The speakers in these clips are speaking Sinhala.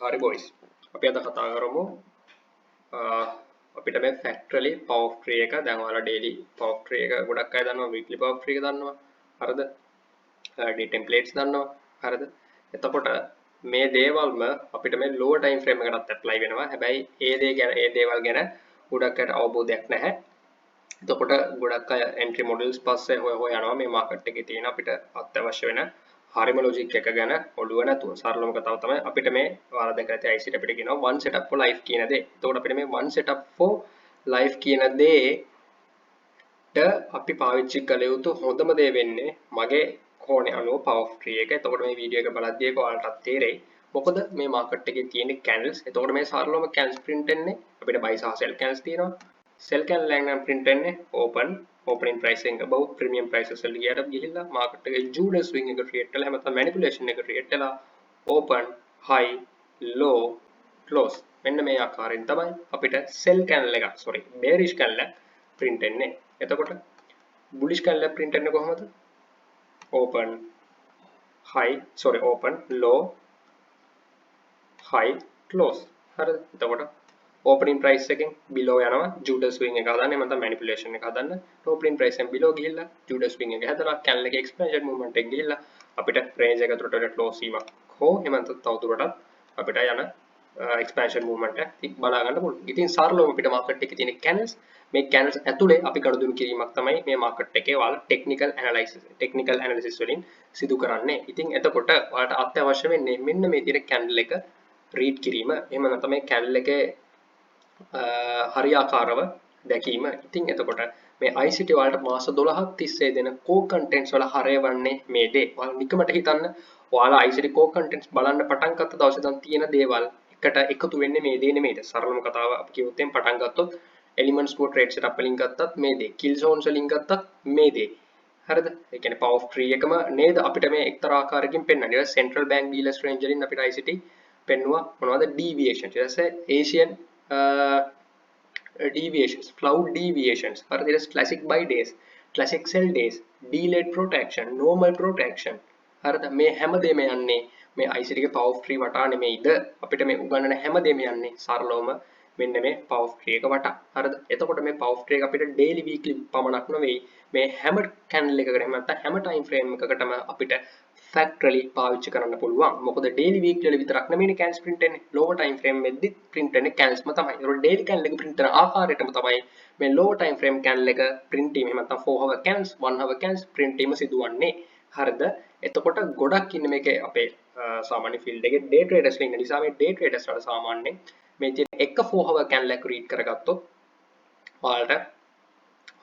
හරි බොයිස් අපි අද කතා කරමු අපිට මේ ෆැක්ටරලි පවර් ඔෆ් ට්‍රී එක දැන් ඔයාලා ඩේලි පවර් ඔෆ් ට්‍රී එක ගොඩක් අය දන්නවා වීක්ලි පවර් ඔෆ් ට්‍රී එක දන්නවා හරිද ඩේ ටෙම්ප්ලේට්ස් දන්නවා හරිද එතකොට මේ දේවල්ම අපිට මේ ලෝවර් ටයිම් ෆ්‍රේම් එකකටත් ඇප්ලයි වෙනවා හැබැයි ඒ දේවල් ගැන ගොඩක් අයට අවබෝධයක් නැහැ එතකොට ගොඩක් අය එන්ට්‍රි මොඩල්ස් පස්සේ හොය යනවා මේ මාකට් එකේ තියෙන අපිට අත්‍යවශ්‍ය වෙන හරිම ලොජික් එක ගැන ඔළුව නැතුව සරලම කතාව තමයි අපිට මේ ඔයාලා දැන් කරලා තියෙන ICT අපිට කියනවා one setup for life කියන දේ. එතකොට අපිට මේ one setup for life කියන දේට අපි පාවිච්චි කළ යුතු හොඳම දේ වෙන්නේ මගේ කෝණේ අනුව power of tree එක. එතකොට මේ වීඩියෝ එක බලද්දී ඔයාලටත් තේරෙයි. මොකද මේ මාකට් එකේ තියෙන candles. එතකොට මේ සරලම candles print වෙන්නේ අපිට buy සහ sell candles තියෙනවා. sell candle එක නම් print වෙන්නේ opening pricing above premium prices වලට ගියට ගිහිල්ලා market එකේ Judas swing එක create කරලා හැමතැන manipulation එක create කරලා open high low close මෙන්න මේ ආකාරයෙන් තමයි අපිට sell candle එක bearish candle print වෙන්නේ. එතකොට bullish candle print වෙන්නේ කොහොමද? open low high close හරිද? එතකොට opening price එකෙන් below යනවා Judas swing එක හදන්න එහෙම නැත්නම් manipulation එක හදන්න opening price එකෙන් below ගිහිල්ලා Judas swing එක හදලා candle එකේ expansion movement එක ගිහිල්ලා අපිට range එක තුරට close වීමක් හෝ එහෙම නැත්නම් තවදුරටත් අපිට යන expansion movement එක බලා ගන්න පුළුවන්. ඉතින් සරලවම අපිට market එකේ තියෙන candles මේ candles ඇතුලේ අපි කඩදුණු කිරීමක් තමයි මේ market එකේ ඔයාලා technical analysis වලින් සිදු කරන්නේ. ඉතින් එතකොට ඔයාලට අත්‍යවශ්‍ය වෙන්නේ මෙන්න මේ තියෙන candle එක read කිරීම. එහෙම නැත්නම් මේ candle එකේ හරියාකාරව දැකීම. ඉතින් එතකොට මේ ICT වලට මාස 12ක් තිස්සේ දෙන core contents වල හරයවන්නේ මේ දේ. ඔයාලා නිකමට හිතන්න ඔයාලා ICT core contents බලන්න පටන් ගත්ත දවසේ ඉඳන් තියෙන දේවල් එකට එකතු වෙන්නේ මේ දේ නෙමෙයිද? සරලම කතාව අපි කිව්වොත් එම් පටන් ගත්තොත් elements core trade setup වලින් ගත්තත් මේ දේ. kill zones වලින් ගත්තත් මේ දේ. හරිද? ඒ කියන්නේ power of tree එකම නේද අපිට මේ එක්තරා ආකාරයකින් පෙන්වන්නේ. central bank dealers range වලින් අපිට ICT පෙන්නුවා මොනවද deviation. ඊට පස්සේ Asian deviations, cloud deviations, or there is classic buy days, classic sell days, delayed protection, normal protection. හරිද මේ හැමදේම යන්නේ මේ ICT එකේ power of tree වටා නෙමෙයිද අපිට මේ උගන්වන හැමදේම යන්නේ සරලවම මෙන්න මේ power of tree එක වටා. හරිද එතකොට මේ power of tree එක අපිට daily weekly පමණක් නෙවෙයි මේ හැම candle එකකට එහෙම නැත්නම් හැම time frame එකකටම අපිට factorally පාවිච්චි කරන්න පුළුවන්. මොකද daily weekly වල විතරක් නෙමෙයි candles print වෙන්නේ. lower time frame වෙද්දි print වෙන්නේ candles ම තමයි. ඒක daily candle එක print කරන ආකාරයටම තමයි මේ lower time frame candle එක print වීම. එහෙම නැත්නම් 4 hour candles 1 hour candles print වීම සිදුවන්නේ. හරිද? එතකොට ගොඩක් ඉන්නේ මේකේ අපේ සාමාන්‍ය field එකේ day traders ලා ඉන්න නිසා මේ day traders වල සාමාන්‍යයෙන් මේ තියෙන එක 4 hour candle එක read කරගත්තොත් ඔයාලට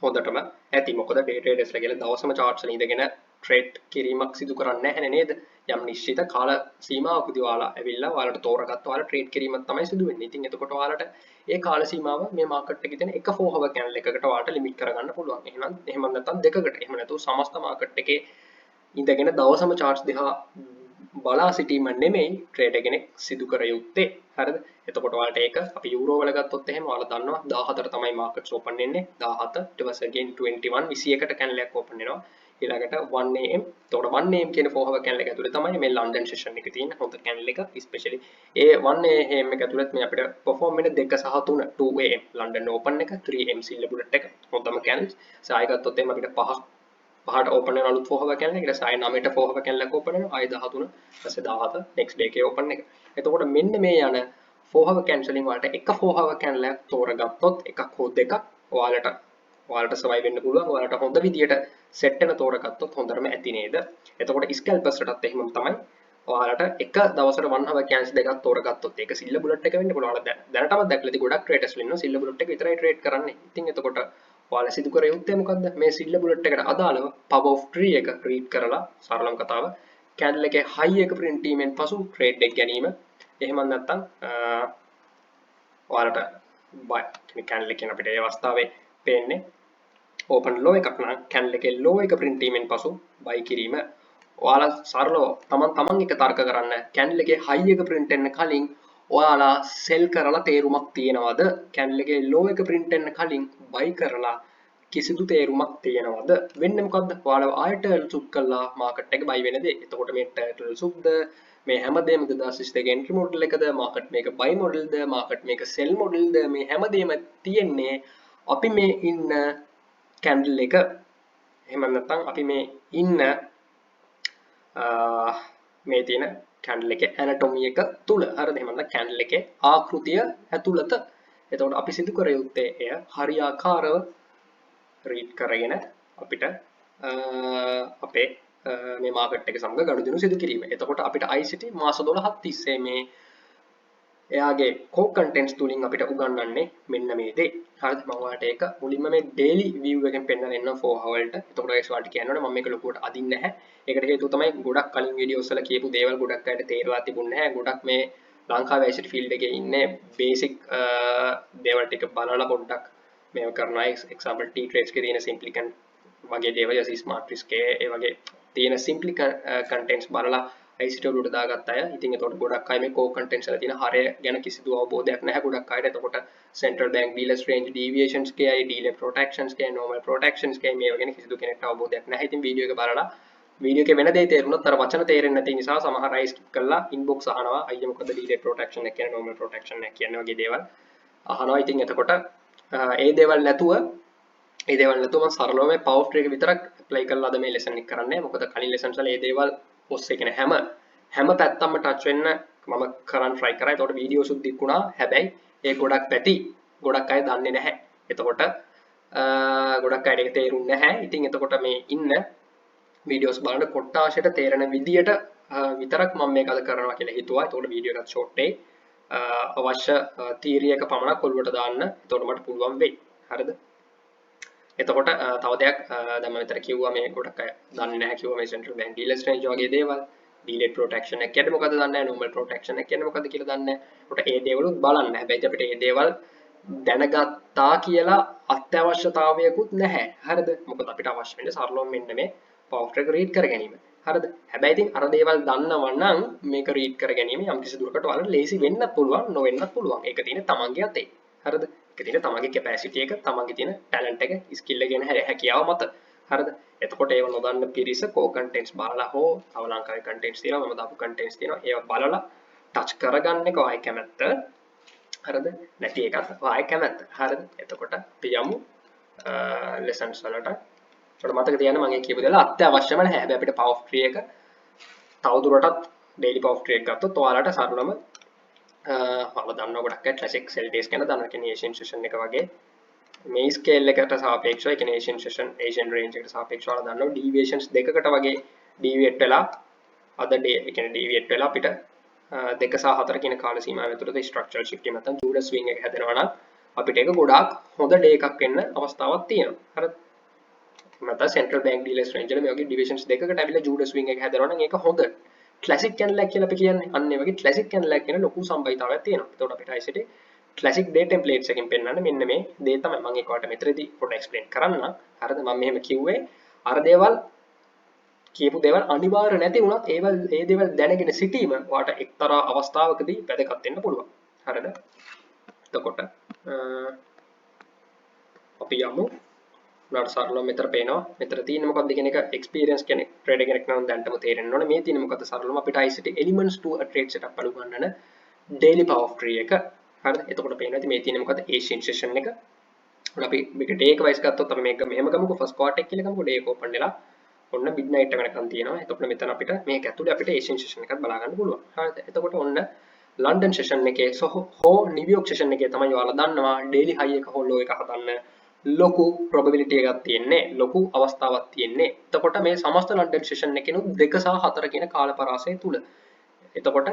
හොඳටම ඇති. මොකද day traders ලා කියලා දවසම charts වල ඉඳගෙන trade කිරීමක් සිදු කරන්නේ නැහැ නේද? යම් නිශ්චිත කාල සීමාවකදී ඔයාලා ඇවිල්ලා ඔයාලට තෝරගත්ත ඔයාලා trade කිරීමක් තමයි සිදු වෙන්නේ. ඉතින් එතකොට ඔයාලට ඒ කාල සීමාව මේ market එකේ තියෙන එක 4 hour candle එකකට ඔයාලට limit කරගන්න පුළුවන්. එහෙම නැත්නම් දෙකකට. එහෙම නැතුව සමස්ත market එකේ ඉඳගෙන දවසම charts දිහා බලා සිටීම නෙමෙයි trade කෙනෙක් සිදු කර යුත්තේ. හරිද? එතකොට ඔයාලට ඒක අපි යූරෝ වල ගත්තොත් එහෙම ඔයාලා දන්නවා 14 තමයි markets open වෙන්නේ. 17 ඊට පස්සේ again 21 21කට candle එකක් open වෙනවා. ඊළඟට 1 am. එතකොට 1 am කියන 4 hour candle එක ඇතුලේ තමයි මේ London session එක තියෙන හොඳ candle එක. especially ඒ 1 am එක ඇතුලේ මේ අපිට perform වෙන 2 සහ 3 2 am London open එක 3 am silver bullet එක හොඳම candles. සාය ගත්තොත් එහෙම අපිට පහට open වෙන අලුත් 4 hour candle එක. ඊට පස්සේ ආය 9ට 4 hour candle එක open වෙනවා. ආය 13 ඊපස්සේ 17 next day එකේ open එක. එතකොට මෙන්න මේ යන 4 hour candle වලින් ඔයාලට එක 4 hour candle එකක් තෝරගත්තොත් එකක් හෝ දෙකක් ඔයාලට survive වෙන්න පුළුවන්. ඔයාලට හොඳ විදියට set එක තෝරගත්තොත් හොඳටම ඇති නේද? එතකොට scalpers වලටත් එහෙමම තමයි. ඔයාලට එක දවසට 1 hour candles දෙකක් තෝරගත්තොත් ඒක silver bullet එක වෙන්න පුළුවන්. ඔයාලා දැනටමත් දැක්ලා ඉතින් ගොඩක් traders වල ඉන්නවා silver bullet එක විතරයි trade කරන්නේ. ඉතින් එතකොට ඔයාලා සිදු කර යුත්තේ මොකද්ද? මේ silver bullet එකට අදාළව power of tree එක read කරලා සරලම කතාව candle එකේ high එක print වීමෙන් පසු trade එක ගැනීම. එහෙම නැත්නම් ඔයාලට buy candle එකෙන් අපිට ඒ අවස්ථාවේ පේන්නේ open low එකක් නම් candle එකේ low එක print වීමෙන් පසු buy කිරීම. ඔයාලා සරලව තමන් එක තර්ක කරන්න candle එකේ high එක print වෙන්න කලින් ඔයාලා sell කරලා තේරුමක් තියෙනවද? candle එකේ low එක print වෙන්න කලින් buy කරලා කිසිදු තේරුමක් තියෙනවද? වෙන්නේ මොකද්ද? ඔයාලා ආයෙ turtle සුත් කළා market එක buy වෙන දේ. එතකොට මේ turtle සුත්ද මේ හැමදේම 2022 entry model එකද market මේක buy model ද market මේක sell model ද මේ හැමදේම තියෙන්නේ අපි මේ ඉන්න candle එක එහෙම නැත්නම් අපි මේ ඉන්න මේ තියෙන candle එකේ anatomy එක තුල හරිද එහෙම නැත්නම් candle එකේ ආකෘතිය ඇතුළත එතකොට අපි සිදු කර යුත්තේ එය හරියාකාරව read කරගෙන අපිට අපේ මේ මාකට් එක සමග ගනුදෙනු සිදු කිරීම. එතකොට අපිට ICT මාස 12ක් තිස්සේ මේ එයාගේ core contents තුලින් අපිට උගන්වන්නේ මෙන්න මේ දේ. හරිද? මම ඔයාලට ඒක මුලින්ම මේ daily view එකෙන් පෙන්නන්න එන්න 4 hour වලට. එතකොට guys ඔයාලට කියන්න ඕනේ මම මේක ලොකුවට අදින්නේ නැහැ. ඒකට හේතුව තමයි ගොඩක් කලින් වීඩියෝස් වල කියපු දේවල් ගොඩක් අයට තේරලා තිබුණේ නැහැ. ගොඩක් මේ ලංකාවේ ICT field එකේ ඉන්නේ basic දේවල් ටික බලලා පොඩ්ඩක් මේව කරනවා. example T trades එකේ තියෙන simplicant වගේ දේවල් smart risk ඒ වගේ තියෙන simply contents බලලා ICT වලට දාගත්ත අය. ඉතින් එතකොට ගොඩක් අය මේ core contents වල තියෙන හරය ගැන කිසිදු අවබෝධයක් නැහැ ගොඩක් අයට. එතකොට central bank dealers range deviations කියයි, delay protections කියයි, normal protections කියයි මේවා ගැන කිසිදු කෙනෙක්ට අවබෝධයක් නැහැ. ඉතින් වීඩියෝ එක බලලා වීඩියෝ එකේ වෙන දේ තේරුණොත් අර වචන තේරෙන්නේ නැති නිසා සමහර අය skip කරලා inbox අහනවා අයියා මොකද delay protection එක කියන්නේ normal protection එක කියන්නේ වගේ දේවල් අහනවා. ඉතින් එතකොට ඒ දේවල් නැතුව මම සරලව මේ power of trade එක විතරක් apply කරලා අද මේ lesson එක කරන්නේ. මොකද කලින් lessons වල මේ දේවල් ඔස්සේ කියන හැම පැත්තම touch වෙන්න මම කරන් try කරා. ඒතකොට videos උත් දික්ුණා. හැබැයි ඒ ගොඩක් අය දන්නේ නැහැ. එතකොට ගොඩක් අයට ඒක තේරුන්නේ නැහැ. ඉතින් එතකොට මේ ඉන්න videos බලන කොටාශයට තේරෙන විදියට විතරක් මම මේක අද කරනවා කියලා හිතුවා. එතකොට වීඩියෝ එකත් short එකේ අවශ්‍ය theory එක පමණක් ඔළුවට දාන්න. එතකොට මට පුළුවන් වෙයි. හරිද? එතකොට තව දෙයක් දැන් මම විතර කිව්වා මේ ගොඩක් අය දන්නේ නැහැ කිව්වා මේ central bank dealers range වගේ දේවල් delay protection එක කියන්නේ මොකද්ද දන්නේ නැහැ normal protection එක කියන්නේ මොකද්ද කියලා දන්නේ නැහැ. ඒකට ඒ දේවලුත් බලන්න. හැබැයි අපිට මේ දේවල් දැනගත්තා කියලා අත්‍යවශ්‍යතාවයකුත් නැහැ. හරිද? මොකද අපිට අවශ්‍ය වෙන්නේ සරලවම මෙන්න මේ power of trade read කර ගැනීම. හරිද? හැබැයි ඉතින් අර දේවල් දන්නවා නම් මේක read කර ගැනීම යම්කිසි දුරකට ඔයාලට ලේසි වෙන්නත් පුළුවන්, නොවෙන්නත් පුළුවන්. ඒක තියෙන්නේ තමන්ගේ අතේ. හරිද? ඒක තියෙන්නේ තමන්ගේ capacity එක, තමන්ගේ තියෙන talent එක, skill එක ගැන හැකියාව මත. හරිද? එතකොට ඒව නොදන්න පිරිස core contents බලලා හෝ තව ලංකාවේ contents තියෙනවා, මම දාපු contents තියෙනවා. ඒවා බලලා touch කරගන්න එක ඔයයි කැමැත්ත. හරිද? නැති එකත් ඔයයි කැමැත්ත. හරිද? එතකොට අපි යමු lessons වලට. ඒකට මතක තියාගන්න මම කියපු දේවල් අත්‍යවශ්‍යම නැහැ. හැබැයි අපිට power of trade එක තවදුරටත් daily power of trade ගත්තොත් ඔයාලට සරලම මම දන්නවා ගොඩක් අය classic sell days ගැන දන්නවා. කියන්නේ Asian session එක වගේ මේ scale එකට සාපේක්ෂව ඒ කියන්නේ Asian range එකට සාපේක්ෂව ඔයාලා දන්නවා deviations දෙකකට වගේ deviate වෙලා අද day ඒ කියන්නේ deviate වෙලා අපිට 2 සහ 4 කියන කාල සීමාව ඇතුළත structural shift එක නැත්නම් Judas swing එක හැදෙනවා නම් අපිට ඒක ගොඩාක් හොඳ day එකක් වෙන්න අවස්ථාවක් තියෙනවා. හරිද? නැත්නම් central bank dealers range වල මේ වගේ deviations දෙකකට ඇවිල්ලා Judas swing එක හැදෙනවා නම් ඒක හොඳ. classic candle එක කියලා අපි කියන්නේ අන්න ඒ වගේ classic candle එක කියන ලොකු සම්බයිතාවයක් තියෙනවා. එතකොට අපිට ICT classic day templates එකෙන් පෙන්නන්න මෙන්න මේ දේ තමයි මම ඒකට මෙතනදී පොඩ්ඩක් explain කරන්න. හරිද? මම මෙහෙම කිව්වේ අර දේවල් කියපු දේවල් අනිවාර්ය නැති වුණත් ඒ දේවල් දැනගෙන සිටීම ඔයාට එක්තරා අවස්ථාවකදී වැදගත් වෙන්න පුළුවන්. හරිද? එතකොට අපි යමු උනාට සරලව මෙතන පේනවා. මෙතන තියෙන්නේ මොකක්ද කියන එක experience කෙනෙක් trader කෙනෙක් නම් දැනටම තේරෙන්න ඕනේ. මේ තියෙන්නේ මොකද්ද සරලවම අපිට ICT elements to a trade setup අලු ගන්නන daily power of trade එක. හරිද? එතකොට පේනවා ඉතින් මේ තියෙන්නේ මොකද්ද Asian session එක. අපි මේක day එක wise ගත්තොත් අපි මේක මෙහෙම ගමුකෝ first quarter එක කියලා ගමුකෝ day එක open වෙලා ඔන්න midnight එක වෙනකන් තියෙනවා. එතකොට මෙතන අපිට මේක ඇතුලේ අපිට Asian session එකක් බලා ගන්න පුළුවන්. හරිද? එතකොට ඔන්න London session එකේ හෝ New York session එකේ තමයි ඔයාලා දන්නවා daily high එක හෝ low එක හදන්න ලොකු probability එකක් තියෙන්නේ, ලොකු අවස්ථාවක් තියෙන්නේ. එතකොට මේ සමස්ත London session එකේනොත් 2 සහ 4 කියන කාල පරාසය තුල. එතකොට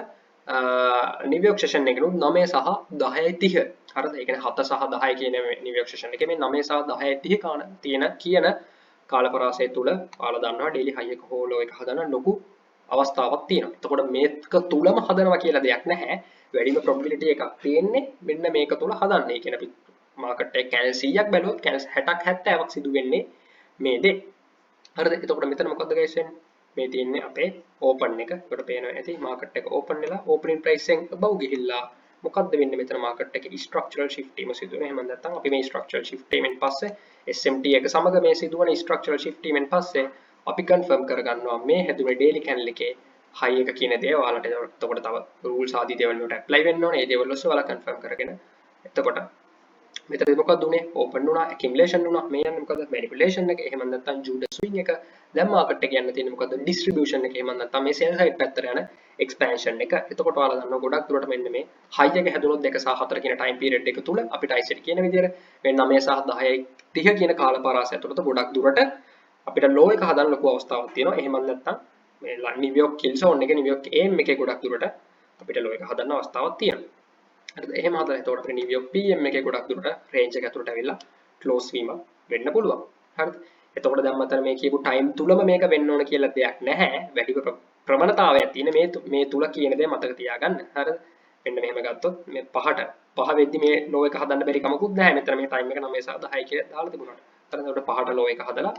New York session එකේනොත් 9 සහ 10:30. හරිද? ඒ කියන්නේ 7 සහ 10 කියන New York session එකේ මේ 9 සහ 10:30 කියන කාල පරාසය තුල ඔයාලා දන්නවා daily high එක හෝ low එක හදන්න ලොකු අවස්ථාවක් තියෙනවා. එතකොට මේක තුලම හදනවා කියලා දෙයක් නැහැ. වැඩිම probability එකක් තියෙන්නේ මෙන්න මේක තුල හදන්න. ඒ කියන්නේ අපි market එක candle 100ක් බැලුවොත් candle 60ක් 70ක් සිදු වෙන්නේ මේ දේ. හරිද? එතකොට මෙතන මොකද්ද guys වෙන්නේ? මේ තියෙන්නේ අපේ open එක. ඒකට පේනවා ඇති market එක open වෙලා opening price එකෙන් above ගිහිල්ලා මොකද්ද වෙන්නේ මෙතන market එකේ structural shift වීම සිදු වෙනවා. එහෙම නැත්නම් අපි මේ structural shift වීමෙන් පස්සේ SMT එක සමග මේ සිදුවන structural shift වීමෙන් පස්සේ අපි confirm කරගන්නවා මේ හැදුනේ daily candle එකේ high එක කියන දේ ඔයාලට එතකොට තව rules ආදී දේවල් වලට apply වෙන්න ඕනේ. ඒ දේවල් ඔස්සේ ඔයාලා confirm කරගෙන එතකොට මෙතනදී මොකක්ද උනේ? open වුණා, accumulation වුණා. මේ යන්නේ මොකද්ද? manipulation එක. එහෙම නැත්නම් Judas swing එක. දැන් market එක යන්න තියෙන්නේ මොකද්ද? distribution එක. එහෙම නැත්නම් මේ sell side පැත්තට යන expansion එක. එතකොට ඔයාලා දන්නවා ගොඩක් දුරට මෙන්න මේ high එක හැදුනොත් 2 සහ 4 කියන time period එක තුල අපිට ICT කියන විදිහට මේ 9 සහ 10යි 30 කියන කාල පරාසය ඇතුළත ගොඩක් දුරට අපිට low එක හදන්න ලොකු අවස්ථාවක් තියෙනවා. එහෙම නැත්නම් මේ New York kill zone එක New York aim එකේ ගොඩක් දුරට අපිට low එක හදන්න අවස්ථාවක් තියෙනවා. හරිද? එහෙම හදලා එතකොට අපිට New York PM එකේ ගොඩක් දුරට range එක ඇතුළට ඇවිල්ලා close වීමක් වෙන්න පුළුවන්. හරිද? එතකොට දැන් මතන මේ කියපු time තුලම මේක වෙන්න ඕන කියලා දෙයක් නැහැ. වැඩි ප්‍රමාණතාවයක් තියෙන මේ තුල කියන දේ මතක තියාගන්න. හරිද? මෙන්න මෙහෙම ගත්තොත් මේ පහ වෙද්දි මේ low එක හදන්න බැරි කමකුත් නැහැ. මෙතන මේ time එක 9 සහ 10 කියලා දාලා තිබුණාට. හරිද? එතකොට පහට low එක හදලා